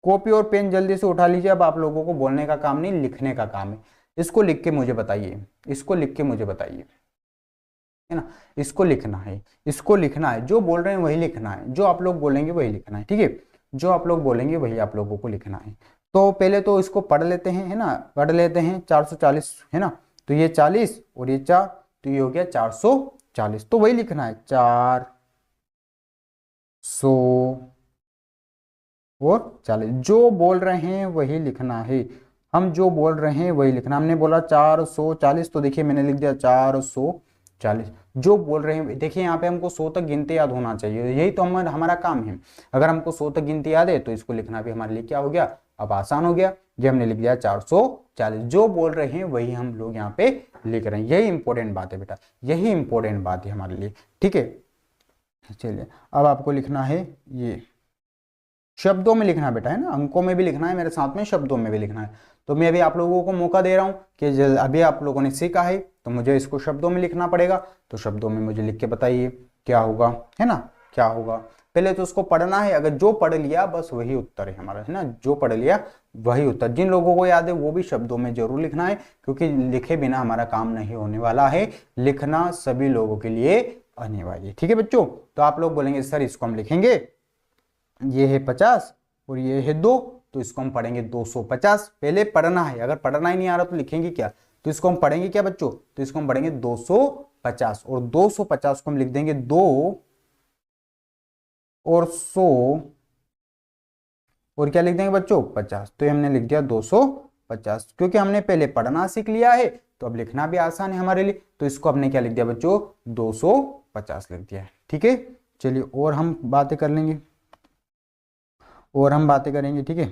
कॉपी और पेन जल्दी से उठा लीजिए, अब आप लोगों को बोलने का काम नहीं, लिखने का काम है। इसको लिख के मुझे बताइए, इसको लिख के मुझे बताइए, है ना, इसको लिखना है, इसको लिखना है, जो बोल रहे हैं वही लिखना है, जो आप लोग बोलेंगे वही लिखना है। ठीक है, जो आप लोग बोलेंगे वही आप लोगों को लिखना है। तो पहले तो इसको पढ़ लेते हैं, है ना, पढ़ लेते हैं 440, है ना, तो ये 40 और ये 4, तो ये हो गया 440, तो वही लिखना है 440, जो बोल रहे हैं वही लिखना है। हम जो बोल रहे हैं वही लिखना, हमने बोला 440, तो देखिए मैंने लिख दिया 440। जो बोल रहे हैं, देखिए यहाँ पे हमको 100 तक गिनते याद होना चाहिए, यही तो हमारा काम है। अगर हमको 100 तक गिनती याद है तो इसको लिखना भी हमारे लिए क्या हो गया, अब आसान हो गया। ये हमने लिख दिया 440, जो बोल रहे हैं वही हम लोग यहाँ पे लिख रहे हैं। यही इंपॉर्टेंट बात है बेटा, यही इंपॉर्टेंट बात है हमारे लिए। ठीक है, चलिए अब आपको लिखना है ये शब्दों में लिखना है बेटा, है ना, अंकों में भी लिखना है मेरे साथ में, शब्दों में भी लिखना है। तो मैं अभी आप लोगों को मौका दे रहा हूं कि अभी आप लोगों ने सीखा है तो मुझे इसको शब्दों में लिखना पड़ेगा। तो शब्दों में मुझे लिख के बताइए क्या होगा, है ना, क्या होगा। पहले तो उसको पढ़ना है, अगर जो पढ़ लिया बस वही उत्तर है हमारा, है ना, जो पढ़ लिया वही उत्तर। जिन लोगों को याद है वो भी शब्दों में जरूर लिखना है, क्योंकि लिखे बिना हमारा काम नहीं होने वाला है, लिखना सभी लोगों के लिए अनिवार्य है। ठीक है बच्चों, तो आप लोग बोलेंगे सर इसको हम लिखेंगे, ये है 50 और ये है 2, तो इसको हम पढ़ेंगे 250। पहले पढ़ना है, अगर पढ़ना ही नहीं आ रहा तो लिखेंगे क्या, तो इसको हम पढ़ेंगे क्या बच्चों, तो इसको हम पढ़ेंगे 250, और 250 को हम लिख देंगे 2 और 100 और क्या लिख देंगे बच्चों 50। तो ये हमने लिख दिया 250, क्योंकि हमने पहले पढ़ना सीख लिया है तो अब लिखना भी आसान है हमारे लिए, तो इसको हमने क्या लिख दिया बच्चों 250 लिख दिया है। ठीक है, चलिए और हम बातें कर लेंगे, और हम बातें करेंगे। ठीक है,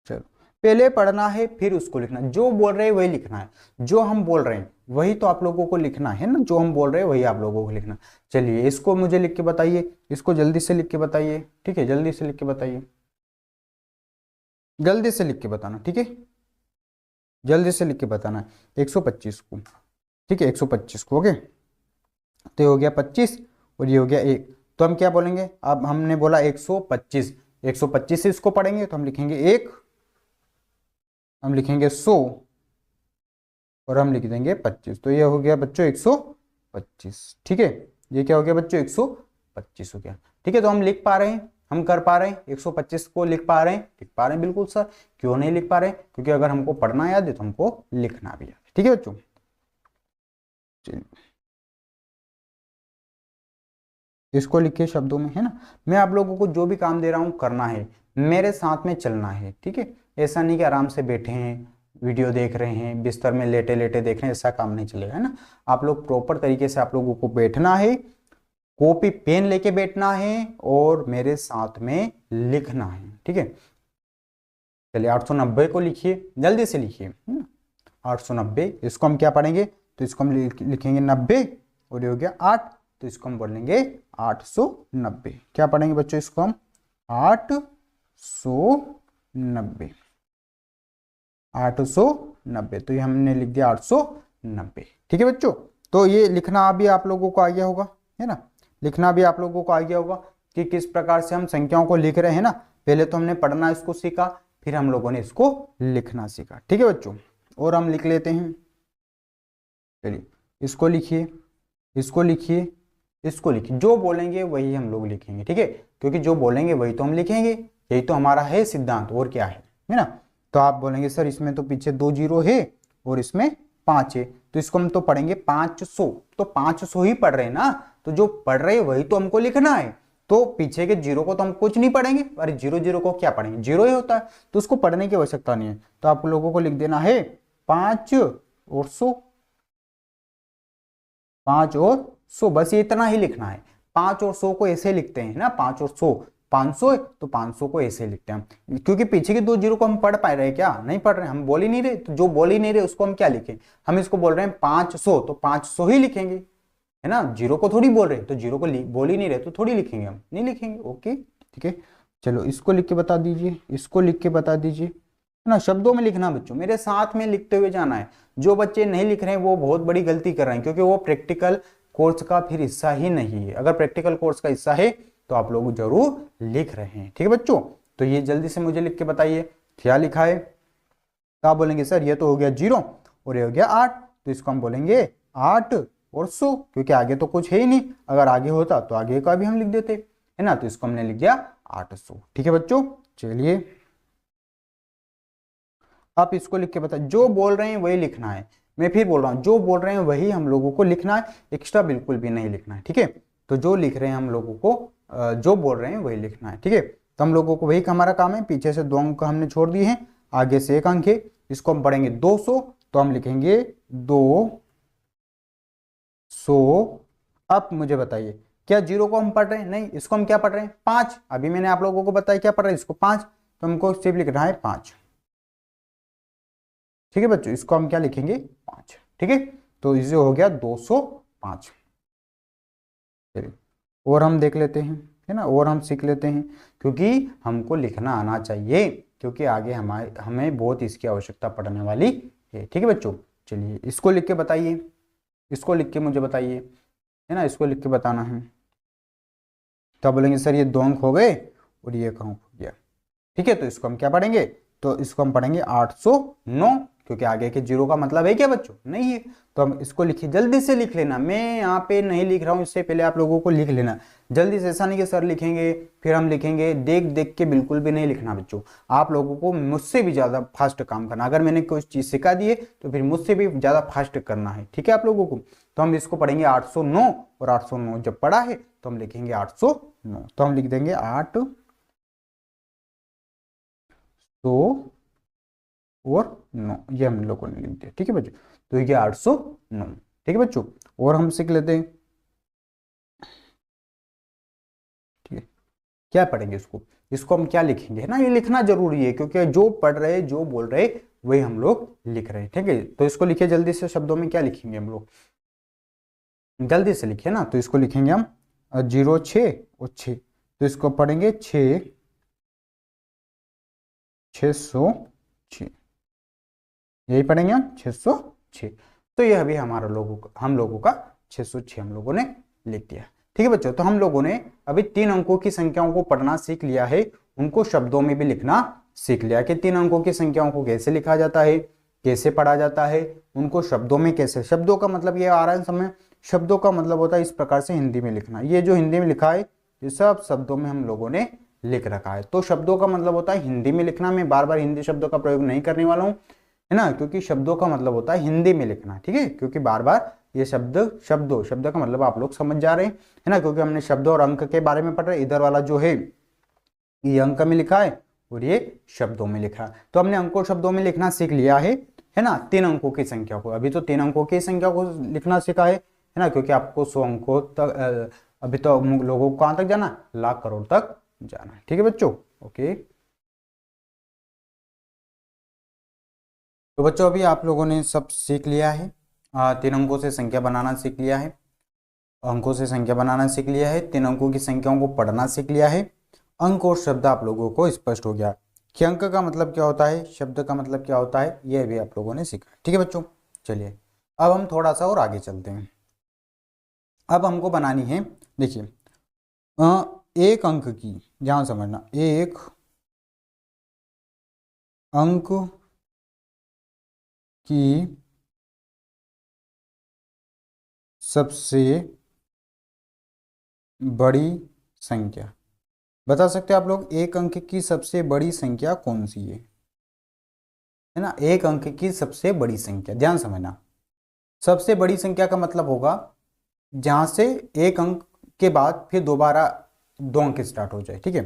चलो पहले पढ़ना है फिर उसको लिखना, जो बोल रहे हैं वही लिखना है, जो हम बोल रहे हैं वही तो आप लोगों को लिखना है ना, जो हम बोल रहे हैं वही आप लोगों को लिखना। चलिए इसको मुझे लिख के बताइए, इसको जल्दी से लिख के बताइए। ठीक है, जल्दी से लिख के बताइए, जल्दी से लिख के बताना। ठीक है, जल्दी से लिख के बताना है 125 को। ठीक है, 125 को। ओके, तो ये हो गया 25 और ये हो गया 1, तो हम क्या बोलेंगे, अब हमने बोला 125, 125 से इसको पढ़ेंगे तो हम लिखेंगे 1, हम लिखेंगे 100 और हम लिख देंगे 25, तो ये हो गया बच्चों 125। ठीक है, ये क्या हो गया बच्चों 125 हो गया। ठीक है, तो हम लिख पा रहे हैं, हम कर पा रहे हैं, 125 को लिख पा रहे हैं, लिख पा रहे हैं बिल्कुल सर। क्यों नहीं लिख पा रहे हैं, क्योंकि अगर हमको पढ़ना याद है तो हमको लिखना भी याद है। ठीक है बच्चों, चलिए इसको लिखिए शब्दों में, है ना। मैं आप लोगों को जो भी काम दे रहा हूं करना है, मेरे साथ में चलना है। ठीक है, ऐसा नहीं कि आराम से बैठे हैं वीडियो देख रहे हैं, बिस्तर में लेटे लेटे देख रहे हैं, ऐसा काम नहीं चलेगा, है ना। आप लोग प्रॉपर तरीके से आप लोगों को बैठना है, कॉपी पेन लेके बैठना है और मेरे साथ में लिखना है। ठीक है, चलिए 890 को लिखिए, जल्दी से लिखिए, 890। इसको हम क्या पढ़ेंगे, तो इसको हम लिखेंगे 90 और ये हो गया 8, तो इसको हम बोलेंगे 890। क्या पढ़ेंगे बच्चों, इसको हम 890, 890, तो ये हमने लिख दिया 890। ठीक है बच्चों, तो ये लिखना भी आप लोगों को आ गया होगा, है ना, लिखना भी आप लोगों को आ गया होगा कि किस प्रकार से हम संख्याओं को लिख रहे हैं ना। पहले तो हमने पढ़ना इसको सीखा, फिर हम लोगों ने इसको लिखना सीखा। ठीक है बच्चों, और हम लिख लेते हैं। चलिए इसको लिखिए, इसको लिखिए, इसको लिखिए, जो बोलेंगे वही हम लोग लिखेंगे। ठीक है, क्योंकि जो बोलेंगे वही तो हम लिखेंगे, यही तो हमारा है सिद्धांत, और क्या है ना। तो आप बोलेंगे सर इसमें तो पीछे 2 जीरो है और इसमें 5 है, तो इसको हम तो पढ़ेंगे 500, तो 500 ही पढ़ रहे हैं ना, तो जो पढ़ रहे हैं वही तो हमको लिखना है, तो पीछे के जीरो को तो हम कुछ नहीं पढ़ेंगे, अरे जीरो जीरो को क्या पढ़ेंगे, जीरो ही होता है, तो उसको पढ़ने की आवश्यकता नहीं है। तो आप लोगों को लिख देना है 5 और 100, 5 और 100, बस ये इतना ही लिखना है। 5 और 100 को ऐसे लिखते हैं ना, 5 और 100, 500 है तो 500 को ऐसे लिखते हैं हम, क्योंकि पीछे के 2 जीरो को हम पढ़ पा रहे हैं क्या, नहीं पढ़ रहे, हम बोल ही नहीं रहे, तो जो बोल ही नहीं रहे उसको हम क्या लिखें, हम इसको बोल रहे हैं 500, तो 500 ही लिखेंगे, है ना। जीरो को थोड़ी बोल रहे, तो जीरो को बोल ही नहीं रहे तो थोड़ी लिखेंगे, हम नहीं लिखेंगे। ओके ठीक है, चलो इसको लिख के बता दीजिए, इसको लिख के बता दीजिए, है ना। शब्दों में लिखना बच्चों, मेरे साथ में लिखते हुए जाना है। जो बच्चे नहीं लिख रहे हैं वो बहुत बड़ी गलती कर रहे हैं, क्योंकि वो प्रैक्टिकल कोर्स का फिर हिस्सा ही नहीं है। अगर प्रैक्टिकल कोर्स का हिस्सा है तो आप लोग जरूर लिख रहे हैं। ठीक है बच्चों, तो ये जल्दी से मुझे लिख के बताइए क्या लिखा है। तो आप बोलेंगे सर ये तो हो गया 0 और ये हो गया 8, तो इसको हम बोलेंगे 8 और 100, क्योंकि आगे तो कुछ है ही नहीं, अगर आगे होता तो आगे का भी हम लिख देते, है ना। तो इसको हमने लिख दिया 800। ठीक है बच्चों, चलिए आप इसको लिख के बताइए, जो बोल रहे हैं वही लिखना है। मैं फिर बोल रहा हूं, जो बोल रहे हैं वही हम लोगों को लिखना है, एक्स्ट्रा बिल्कुल भी नहीं लिखना है। ठीक है, तो जो लिख रहे हैं हम लोगों को, जो बोल रहे हैं वही लिखना है। ठीक है, तो हम लोगों को वही हमारा काम है। पीछे से 2 अंक हमने छोड़ दिए हैं, आगे से 1 अंक है, इसको हम पढ़ेंगे 200, तो हम लिखेंगे 200। अब मुझे बताइए क्या 0 को हम पढ़ रहे हैं, नहीं, इसको हम क्या पढ़ रहे हैं 5, अभी मैंने आप लोगों को बताया क्या पढ़ रहे हैं, इसको 5, तो हमको सिर्फ लिखना है 5। ठीक है बच्चों, इसको हम क्या लिखेंगे 5। ठीक है, तो इसे हो गया 205। चलिए और हम देख लेते हैं, है ना, और हम सीख लेते हैं, क्योंकि हमको लिखना आना चाहिए, क्योंकि आगे हमें बहुत इसकी आवश्यकता पड़ने वाली है। ठीक है बच्चों, चलिए इसको लिख के बताइए, इसको लिख के मुझे बताइए, है ना, इसको लिख के बताना है। तो बोलेंगे सर ये 2 अंक हो गए और ये 1 अंक हो गया। ठीक है, तो इसको हम क्या पढ़ेंगे, तो इसको हम पढ़ेंगे 809, क्योंकि आगे के जीरो का मतलब है क्या बच्चों, नहीं है। तो हम इसको लिखिए, जल्दी से लिख लेना, मैं यहाँ पे नहीं लिख रहा हूँ, इससे पहले आप लोगों को लिख लेना जल्दी से। ऐसा नहीं कि सर लिखेंगे फिर हम लिखेंगे, देख देख के बिल्कुल भी नहीं लिखना बच्चों। आप लोगों को मुझसे भी ज्यादा फास्ट काम करना, अगर मैंने कोई चीज सिखा दी है तो फिर मुझसे भी ज्यादा फास्ट करना है, ठीक है आप लोगों को। तो हम इसको पढ़ेंगे 809, और 809 जब पढ़ा है तो हम लिखेंगे 809, तो हम लिख देंगे 800 और 9, ये हम लोगों ने लिख दिया, ठीक है बच्चों। तो ये 809, ठीक है बच्चों। और हम सीख लेते हैं, ठीक है, क्या पढ़ेंगे इसको, इसको हम क्या लिखेंगे, है ना, ये लिखना जरूरी है क्योंकि जो पढ़ रहे जो बोल रहे वही हम लोग लिख रहे हैं, ठीक है। तो इसको लिखिए जल्दी से, शब्दों में क्या लिखेंगे हम लोग, जल्दी से लिखिए ना। तो इसको लिखेंगे हम 0 6 और 6, तो इसको पढ़ेंगे 606, यही पढ़ेंगे हम 606। तो ये अभी हमारा हम लोगों का 606 हम लोगों ने लिख दिया, ठीक है बच्चों। तो हम लोगों ने अभी 3 अंकों की संख्याओं को पढ़ना सीख लिया है, उनको शब्दों में भी लिखना सीख लिया कि 3 अंकों की संख्याओं को कैसे लिखा जाता है, कैसे पढ़ा जाता है, उनको शब्दों में कैसे, शब्दों का मतलब ये आ रहा है समय, शब्दों का मतलब होता है इस प्रकार से हिंदी में लिखना। ये जो हिंदी में लिखा है ये सब शब्दों में हम लोगों ने लिख रखा है। तो शब्दों का मतलब होता है हिंदी में लिखना, मैं बार बार हिंदी शब्दों का प्रयोग नहीं करने वाला हूं, है ना, क्योंकि शब्दों का मतलब होता है हिंदी में लिखना, ठीक है। क्योंकि बार बार ये शब्द का मतलब आप लोग समझ जा रहे हैं, है ना, क्योंकि हमने शब्द और अंक के बारे में पढ़ रहे, इधर वाला जो है ये अंक में लिखा है और ये शब्दों में लिखा है। तो हमने अंकों शब्दों में लिखना सीख लिया है ना, 3 अंकों की संख्या को, अभी तो 3 अंकों की संख्या को लिखना सीखा है ना, क्योंकि आपको 100 अंकों तक अभी तो लोगों को कहां तक जाना, लाख करोड़ तक जाना है, ठीक है बच्चों, ओके। तो बच्चों अभी आप लोगों ने सब सीख लिया है, 3 अंकों से संख्या बनाना सीख लिया है, अंकों से संख्या बनाना सीख लिया है, 3 अंकों की संख्याओं को पढ़ना सीख लिया है, अंक और शब्द आप लोगों को स्पष्ट हो गया कि अंक का मतलब क्या होता है, शब्द का मतलब क्या होता है, यह भी आप लोगों ने सीखा, ठीक है बच्चों। चलिए अब हम थोड़ा सा और आगे चलते हैं। अब हमको बनानी है, देखिए एक अंक की, ध्यान समझना, एक अंक की सबसे बड़ी संख्या, बता सकते हैं आप लोग एक अंक की सबसे बड़ी संख्या कौन सी है ना, एक अंक की सबसे बड़ी संख्या, ध्यान समझना, सबसे बड़ी संख्या का मतलब होगा जहां से एक अंक के बाद फिर दोबारा 2 अंक स्टार्ट हो जाए, ठीक है।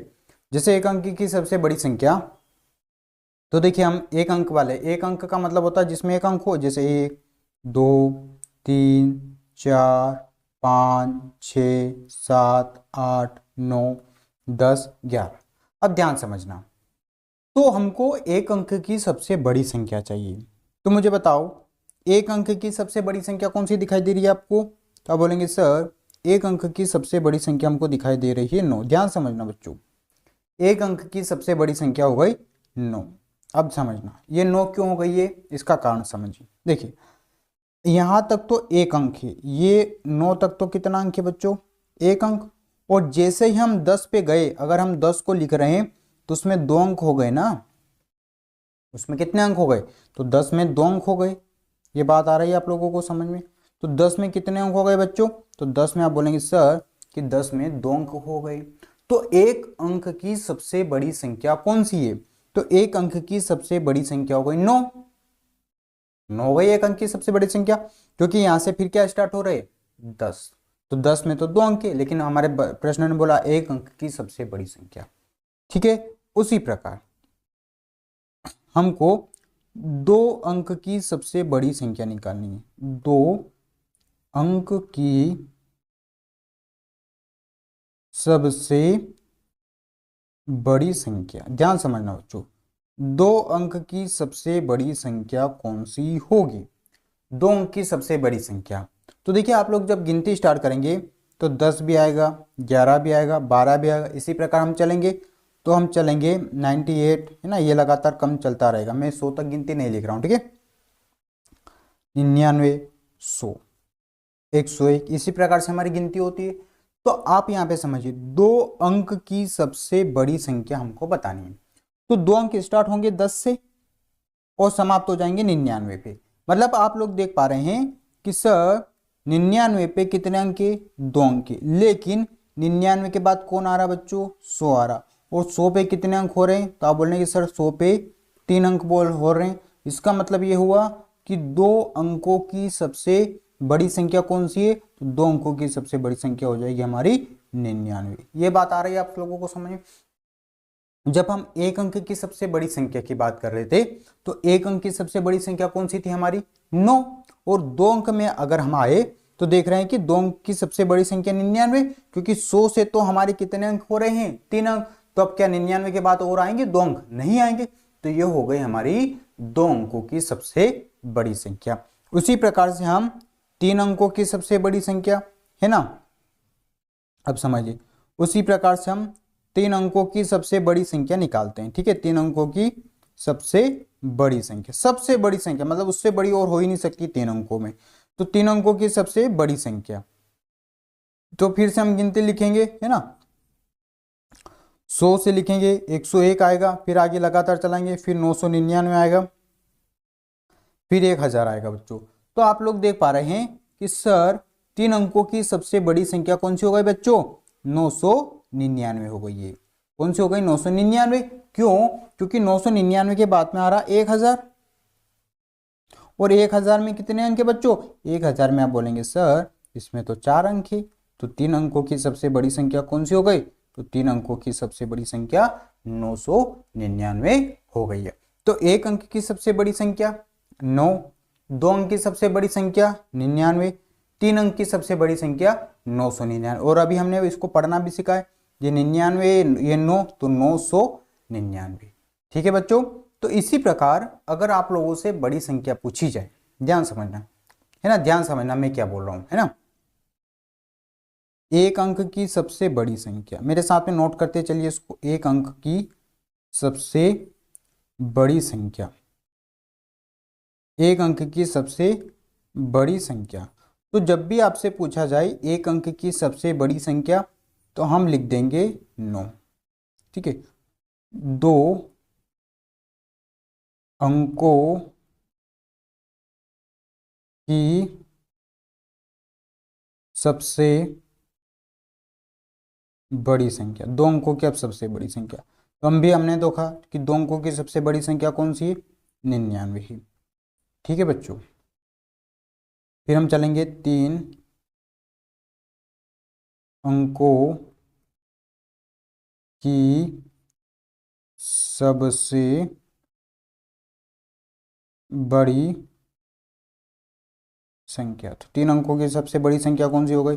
जैसे एक अंक की सबसे बड़ी संख्या, तो देखिए हम एक अंक वाले, एक अंक का मतलब होता है जिसमें एक अंक हो, जैसे 1 2 3 4 5 6 7 8 9 10 11। अब ध्यान समझना, तो हमको एक अंक की सबसे बड़ी संख्या चाहिए, तो मुझे बताओ एक अंक की सबसे बड़ी संख्या कौन सी दिखाई दे रही है आपको, तो आप बोलेंगे सर एक अंक की सबसे बड़ी संख्या हमको दिखाई दे रही है 9। ध्यान समझना बच्चों, एक अंक की सबसे बड़ी संख्या हो गई 9। अब समझना ये 9 क्यों हो गई है, इसका कारण समझिए। देखिए यहां तक तो एक अंक है, ये 9 तक तो कितना अंक है बच्चों, एक अंक, और जैसे ही हम 10 पे गए, अगर हम 10 को लिख रहे हैं तो उसमें 2 अंक हो गए ना, उसमें कितने अंक हो गए, तो 10 में 2 अंक हो गए। ये बात आ रही है आप लोगों को समझ में, तो 10 में कितने अंक हो गए बच्चों, तो 10 में आप बोलेंगे सर कि 10 में 2 अंक हो गए। तो एक अंक की सबसे बड़ी संख्या कौन सी है, तो एक अंक की सबसे बड़ी संख्या हो गई 9, 9 हो गई एक अंक की सबसे बड़ी संख्या, क्योंकि यहां से फिर क्या स्टार्ट हो रहे 10, तो 10 में तो 2 अंक है, लेकिन हमारे प्रश्न ने बोला एक अंक की सबसे बड़ी संख्या, ठीक है। उसी प्रकार हमको 2 अंक की सबसे बड़ी संख्या निकालनी है, 2 अंक की सबसे बड़ी संख्या, ध्यान समझना बच्चों, 2 अंक की सबसे बड़ी संख्या कौन सी होगी, 2 अंक की सबसे बड़ी संख्या। तो देखिए आप लोग जब गिनती स्टार्ट करेंगे तो 10 भी आएगा, 11 भी आएगा, 12 भी आएगा, इसी प्रकार हम चलेंगे। तो हम चलेंगे 98, है ना, ये लगातार कम चलता रहेगा, मैं 100 तक गिनती नहीं लिख रहा हूँ, ठीक है, 99 100 101, इसी प्रकार से हमारी गिनती होती है। तो आप यहाँ पे समझिए 2 अंक की सबसे बड़ी संख्या हमको बतानी है, तो 2 अंक स्टार्ट होंगे 10 से और समाप्त हो जाएंगे 99 पे। मतलब आप लोग देख पा रहे हैं कि सर 99 पे कितने अंक के, 2 अंक के, लेकिन 99 के बाद कौन आ रहा बच्चों, 100 आ रहा, और 100 पे कितने अंक हो रहे हैं, तो आप बोल रहे हैं कि सर 100 पे 3 अंक बोल हो रहे हैं। इसका मतलब ये हुआ कि 2 अंकों की सबसे बड़ी संख्या कौन सी है, तो 2 अंकों की सबसे बड़ी संख्या हो जाएगी हमारी 99। ये बात आ रही है आप लोगों को समझ में। जब हम एक अंक की सबसे बड़ी संख्या की बात कर रहे थे तो एक अंक की सबसे बड़ी संख्या कौन सी थी हमारी, 9, और 2 अंक में अगर हम आए तो देख रहे हैं कि 2 अंक की सबसे बड़ी संख्या 99, क्योंकि 100 से तो हमारे कितने अंक हो रहे हैं, 3 अंक, तो अब क्या 99 के बाद और आएंगे 2 अंक, नहीं आएंगे, तो ये हो गई हमारी 2 अंकों की सबसे बड़ी संख्या। उसी प्रकार से हम 3 अंकों की सबसे बड़ी संख्या है ना, अब समझिए, उसी प्रकार से हम 3 अंकों की सबसे बड़ी संख्या निकालते हैं। ठीक है, 3 अंकों की सबसे बड़ी संख्या, सबसे बड़ी संख्या मतलब उससे बड़ी और हो ही नहीं सकती 3 अंकों में, तो 3 अंकों की सबसे बड़ी संख्या, तो फिर से हम गिनती लिखेंगे है ना, 100 से लिखेंगे 101 आएगा, फिर आगे लगातार चलाएंगे, फिर 999 आएगा, फिर 1000 आएगा बच्चों। तो आप लोग देख पा रहे हैं कि सर 3 अंकों की सबसे बड़ी संख्या कौन सी हो गई बच्चों, 999 हो गई है। कौन सी हो गई, 999। क्यों, क्योंकि 999 के बाद में आ रहा 1000, और 1000 में कितने अंक है बच्चों, 1000 में आप बोलेंगे सर इसमें तो 4 अंक है, तो 3 अंकों की सबसे बड़ी संख्या कौन सी हो गई, तो 3 अंकों की सबसे बड़ी संख्या 999 हो गई है। तो एक अंक की सबसे बड़ी संख्या 9, 2 अंक की सबसे बड़ी संख्या 99, 3 अंक की सबसे बड़ी संख्या 999, और अभी हमने इसको पढ़ना भी सीखा है, ये 99 ये 9 तो 999। ठीक है बच्चों, तो इसी प्रकार अगर आप लोगों से बड़ी संख्या पूछी जाए, ध्यान समझना है ना, ध्यान समझना मैं क्या बोल रहा हूं है ना, एक अंक की सबसे बड़ी संख्या, मेरे साथ में नोट करते चलिए इसको, एक अंक की सबसे बड़ी संख्या, एक अंक की सबसे बड़ी संख्या, तो जब भी आपसे पूछा जाए एक अंक की सबसे बड़ी संख्या तो हम लिख देंगे 9। ठीक है, 2 अंकों की सबसे बड़ी संख्या, 2 अंकों की अब सबसे बड़ी संख्या, तो हमने देखा कि 2 अंकों की सबसे बड़ी संख्या कौन सी है, 99 ही। ठीक है बच्चों, फिर हम चलेंगे 3 अंकों की सबसे बड़ी संख्या, तो 3 अंकों की सबसे बड़ी संख्या कौन सी हो गई,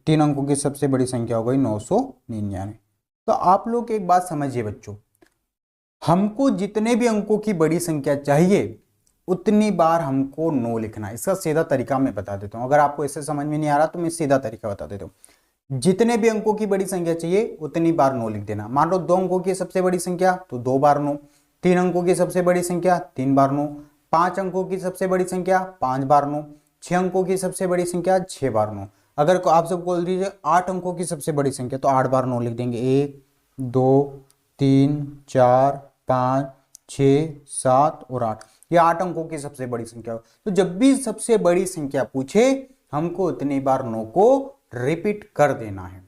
3 अंकों की सबसे बड़ी संख्या हो गई 999। तो आप लोग एक बात समझिए बच्चों, हमको जितने भी अंकों की बड़ी संख्या चाहिए उतनी बार हमको 9 लिखना है। इसका सीधा तरीका मैं बता देता हूं, अगर आपको इससे समझ में नहीं आ रहा तो मैं सीधा तरीका बता देता हूं। जितने भी अंकों की बड़ी संख्या चाहिए उतनी बार 9 लिख देना। मान लो 2 अंकों की सबसे बड़ी संख्या तो 2 बार 9, 3 अंकों की सबसे बड़ी संख्या 3 बार 9, 5 अंकों की सबसे बड़ी संख्या 5 बार 9, 6 अंकों की सबसे बड़ी संख्या 6 बार 9। अगर आप सब बोल दीजिए 8 अंकों की सबसे बड़ी संख्या तो 8 बार 9 लिख देंगे, 1 2 3 4 5 6 7 और 8, ये 8 अंकों की सबसे बड़ी संख्या। तो जब भी सबसे बड़ी संख्या पूछे हमको उतनी बार 9 को रिपीट कर देना है।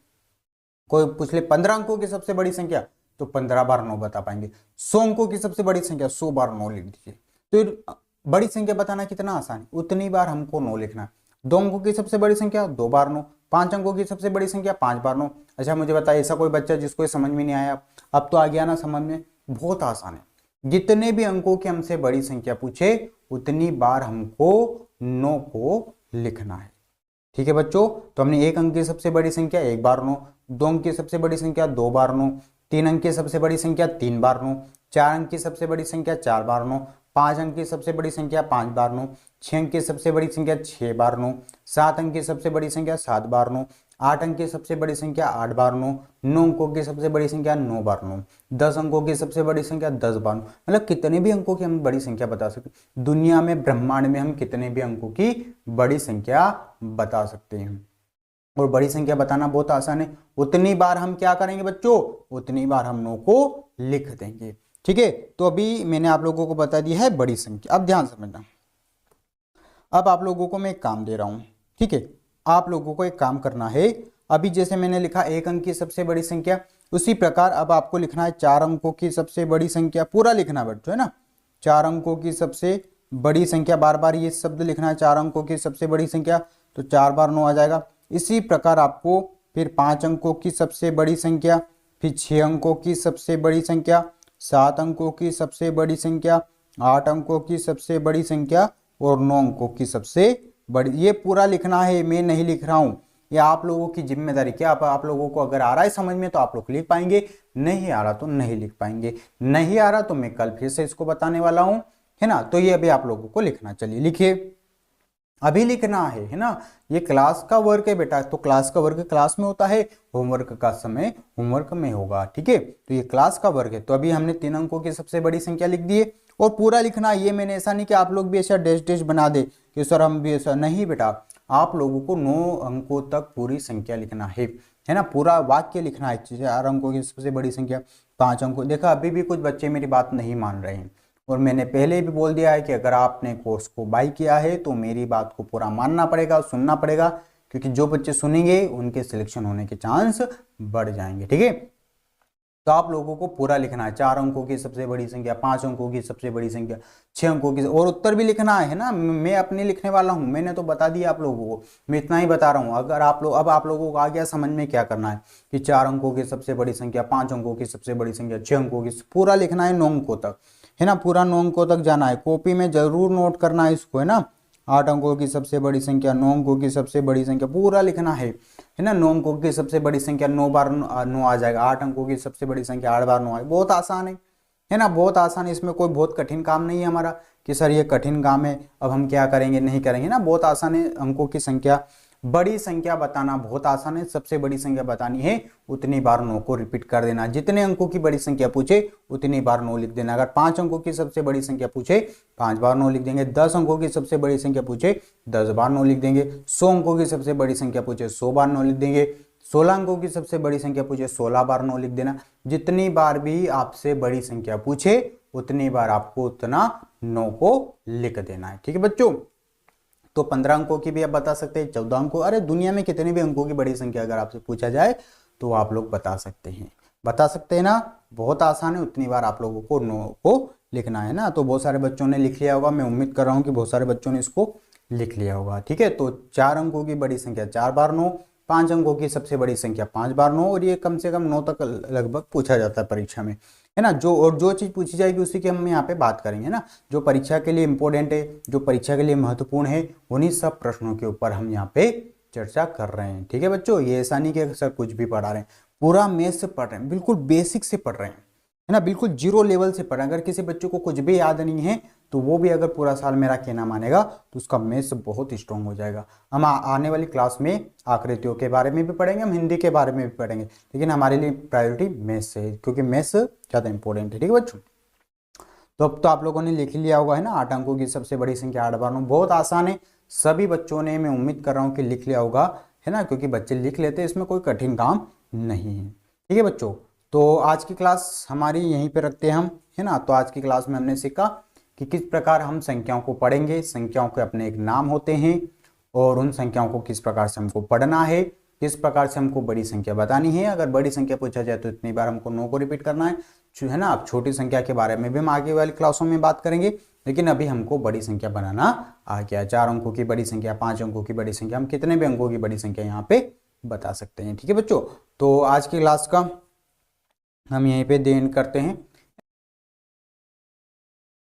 कोई पूछ ले 15 अंकों की सबसे बड़ी संख्या तो 15 बार 9 बता पाएंगे, 100 अंकों की सबसे बड़ी संख्या 100 बार 9 लिख दीजिए। तो बड़ी संख्या बताना कितना आसान है, उतनी बार हमको 9 लिखना है। 2 अंकों की सबसे बड़ी संख्या 2 बार 9, 5 अंकों की सबसे बड़ी संख्या 5 बार 9। अच्छा मुझे बताइए ऐसा कोई बच्चा जिसको समझ में नहीं आया, अब तो आ गया ना समझ में, बहुत आसान है। जितने भी अंकों की हमसे बड़ी संख्या पूछे उतनी बार हमको 9 को लिखना है। ठीक है बच्चों, तो हमने एक अंक की सबसे बड़ी संख्या 1 बार 9, 2 अंक की सबसे बड़ी संख्या 2 बार 9, 3 अंक की सबसे बड़ी संख्या 3 बार 9, 4 अंक की सबसे बड़ी संख्या 4 बार 9, 5 अंक की सबसे बड़ी संख्या 5 बार 9, 6 अंक की सबसे बड़ी संख्या 6 बार 9, 7 अंक की सबसे बड़ी संख्या 7 बार 9, 8 अंक की सबसे बड़ी संख्या 8 बार 9, 9 अंकों की सबसे बड़ी संख्या 9 बार 9, 10 अंकों की सबसे बड़ी संख्या 10 बार 9। मतलब कितने भी अंकों की हम बड़ी संख्या बता सकते हैं। दुनिया में ब्रह्मांड में हम कितने भी अंकों की बड़ी संख्या बता सकते हैं, और बड़ी संख्या बताना बहुत आसान है। उतनी बार हम क्या करेंगे बच्चों, उतनी बार हम 9 को लिख देंगे। ठीक है, तो अभी मैंने आप लोगों को बता दिया है बड़ी संख्या। अब ध्यान समझना, अब आप लोगों को मैं एक काम दे रहा हूं, ठीक है, आप लोगों को एक काम करना है। अभी जैसे मैंने लिखा 1 अंक की सबसे बड़ी संख्या, उसी प्रकार अब आपको लिखना है 4 अंकों की सबसे बड़ी संख्या, पूरा लिखना है बच्चों, है ना। 4 अंकों की सबसे बड़ी संख्या, बार बार ये शब्द लिखना है, 4 अंकों की सबसे बड़ी संख्या, तो 4 बार 9 आ जाएगा। इसी प्रकार आपको फिर 5 अंकों की सबसे बड़ी संख्या, फिर 6 अंकों की सबसे बड़ी संख्या, 7 अंकों की सबसे बड़ी संख्या, 8 अंकों की सबसे बड़ी संख्या और 9 अंकों की सबसे बड़ी, ये पूरा लिखना है, मैं नहीं लिख रहा हूं, ये आप लोगों की जिम्मेदारी। क्या आप लोगों को अगर आ रहा है समझ में तो आप लोग लिख पाएंगे, नहीं आ रहा तो नहीं लिख पाएंगे। नहीं आ रहा तो मैं कल फिर से इसको बताने वाला हूं, है ना। तो ये अभी आप लोगों को लिखना, चलिए लिखिए, अभी लिखना है ना। ये क्लास का वर्क है बेटा, तो क्लास का वर्क क्लास में होता है, होमवर्क का समय होमवर्क में होगा, ठीक है। तो ये क्लास का वर्क है। तो अभी हमने 3 अंकों की सबसे बड़ी संख्या लिख दी है और पूरा लिखना। ये मैंने ऐसा नहीं कि आप लोग भी ऐसा डैश डैश बना दे कि सर हम भी ऐसा, नहीं बेटा, आप लोगों को 9 अंकों तक पूरी संख्या लिखना है ना, पूरा वाक्य लिखना है। 4 अंकों की सबसे बड़ी संख्या, 5 अंकों, देखा अभी भी कुछ बच्चे मेरी बात नहीं मान रहे हैं, और मैंने पहले भी बोल दिया है कि अगर आपने कोर्स को बाय किया है तो मेरी बात को पूरा मानना पड़ेगा, सुनना पड़ेगा, क्योंकि जो बच्चे सुनेंगे उनके सिलेक्शन होने के चांस बढ़ जाएंगे, ठीक है। तो आप लोगों को पूरा लिखना है, 4 अंकों की सबसे बड़ी संख्या, 5 अंकों की सबसे बड़ी संख्या, 6 अंकों की, और उत्तर भी लिखना है ना। मैं अपने लिखने वाला हूं, मैंने तो बता दिया आप लोगों को, मैं इतना ही बता रहा हूं। अगर आप लोग, अब आप लोगों को आ गया समझ में क्या करना है कि 4 अंकों की सबसे बड़ी संख्या, 5 अंकों की सबसे बड़ी संख्या, 6 अंकों की, पूरा लिखना है 9 अंकों तक, है ना, पूरा 9 अंकों तक जाना है। कॉपी में जरूर नोट करना है इसको, है ना। 8 अंकों की सबसे बड़ी संख्या, 9 अंकों की सबसे बड़ी संख्या, पूरा लिखना है ना। 9 अंकों की सबसे बड़ी संख्या 9 बार 9 आ जाएगा। 8 अंकों की सबसे बड़ी संख्या 8 बार 9 आएगा। बहुत आसान है ना, बहुत आसान है। इसमें कोई बहुत कठिन काम नहीं है हमारा कि सर ये कठिन काम है, अब हम क्या करेंगे, नहीं करेंगे ना, बहुत आसान है। अंकों की संख्या, बड़ी संख्या बताना बहुत आसान है। सबसे बड़ी संख्या बतानी है, उतनी बार 9 को रिपीट कर देना। जितने अंकों की बड़ी संख्या पूछे उतनी बार 9 लिख देना। अगर 5 अंकों की सबसे बड़ी संख्या पूछे 5 बार 9 लिख देंगे। 10 अंकों की सबसे बड़ी संख्या पूछे 10 बार 9 लिख देंगे। 100 अंकों की सबसे बड़ी संख्या पूछे 100 बार 9 लिख देंगे। 16 अंकों की सबसे बड़ी संख्या पूछे 16 बार 9 लिख देना। जितनी बार भी आपसे बड़ी संख्या पूछे उतनी बार आपको उतना 9 को लिख देना है, ठीक है बच्चों। तो 15 अंकों की भी आप बता सकते हैं, 14 अंकों, अरे दुनिया में कितने भी अंकों की बड़ी संख्या अगर आपसे पूछा जाए तो आप लोग बता सकते हैं, बता सकते हैं ना। बहुत आसान है, उतनी बार आप लोगों को 9 को लिखना है ना। तो बहुत सारे बच्चों ने लिख लिया होगा, मैं उम्मीद कर रहा हूँ कि बहुत सारे बच्चों ने इसको लिख लिया होगा, ठीक है। तो 4 अंकों की बड़ी संख्या 4 बार 9, 5 अंकों की सबसे बड़ी संख्या 5 बार 9, और ये कम से कम 9 तक लगभग पूछा जाता है परीक्षा में, है ना। जो और जो चीज़ पूछी जाएगी उसी की हम यहाँ पे बात करेंगे ना। जो परीक्षा के लिए इंपॉर्टेंट है, जो परीक्षा के लिए महत्वपूर्ण है, उन्हीं सब प्रश्नों के ऊपर हम यहाँ पे चर्चा कर रहे हैं, ठीक है बच्चों। ये ऐसा नहीं कि सर कुछ भी पढ़ा रहे हैं, पूरा मैथ से पढ़ रहे हैं, बिल्कुल बेसिक से पढ़ रहे हैं, है ना, बिल्कुल जीरो लेवल से पढ़ रहे हैं। अगर किसी बच्चे को कुछ भी याद नहीं है तो वो भी अगर पूरा साल मेरा कहना मानेगा तो उसका मैथ्स बहुत स्ट्रांग हो जाएगा। हम आने वाली क्लास में आकृतियों के बारे में भी पढ़ेंगे, हम हिंदी के बारे में भी पढ़ेंगे, लेकिन हमारे लिए प्रायोरिटी मैथ्स है, क्योंकि मैथ्स ज़्यादा इंपॉर्टेंट है, ठीक है बच्चों। तो अब तो आप लोगों ने लिख लिया होगा, है ना। 8 अंकों की सबसे बड़ी संख्या 8 बार 9, बहुत आसान है। सभी बच्चों ने, मैं उम्मीद कर रहा हूँ कि लिख लिया होगा, है ना, क्योंकि बच्चे लिख लेते हैं, इसमें कोई कठिन काम नहीं है, ठीक है बच्चों। तो आज की क्लास हमारी यहीं पे रखते हैं हम, है ना। तो आज की क्लास में हमने सीखा कि किस प्रकार हम संख्याओं को पढ़ेंगे, संख्याओं के अपने एक नाम होते हैं, और उन संख्याओं को किस प्रकार से हमको पढ़ना है, किस प्रकार से हमको बड़ी संख्या बतानी है। अगर बड़ी संख्या पूछा जाए तो इतनी बार हमको 9 को रिपीट करना है ना। अब छोटी संख्या के बारे में भी हम आगे वाली क्लासों में बात करेंगे, लेकिन अभी हमको बड़ी संख्या बनाना आ गया। 4 अंकों की बड़ी संख्या, 5 अंकों की बड़ी संख्या, हम कितने भी अंकों की बड़ी संख्या यहाँ पे बता सकते हैं, ठीक है बच्चों। तो आज की क्लास का हम यहीं पे द एंड करते हैं।